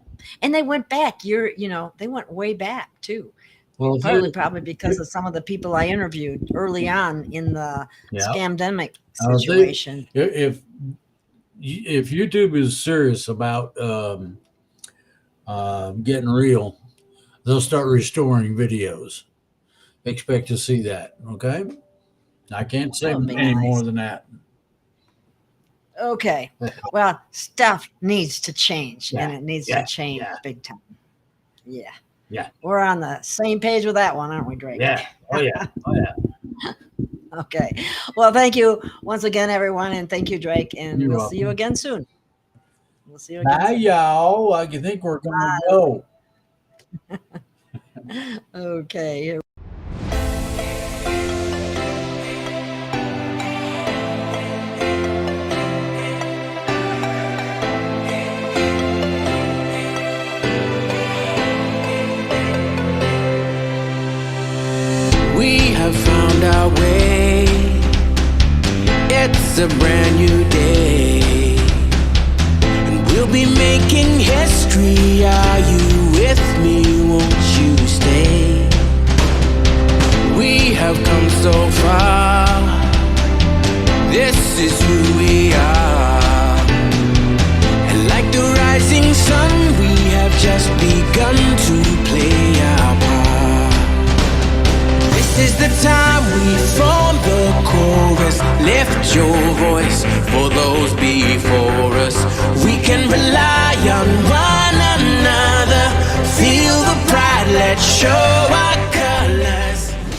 And they went back. They went way back too. Well, probably because of some of the people I interviewed early on in the scamdemic situation. If YouTube is serious about getting real, they'll start restoring videos. Expect to see that. Okay, I can't say any more than that. Okay, well, stuff needs to change, and it needs to change big time. Yeah. Yeah. We're on the same page with that one, aren't we, Drake? Yeah. Oh, yeah. Oh, yeah. Okay. Well, thank you once again, everyone. And thank you, Drake. And we'll see you again soon. We'll see you again. Bye, y'all. I think we're going to go. Okay. Here. We have found our way. It's a brand new day, and we'll be making history. Are you with me? Won't you stay? We have come so far. This is who we are, and like the rising sun, we have just begun to play our part. This is the time we form the chorus. Lift your voice for those before us. We can rely on one another. Feel the pride, let's show our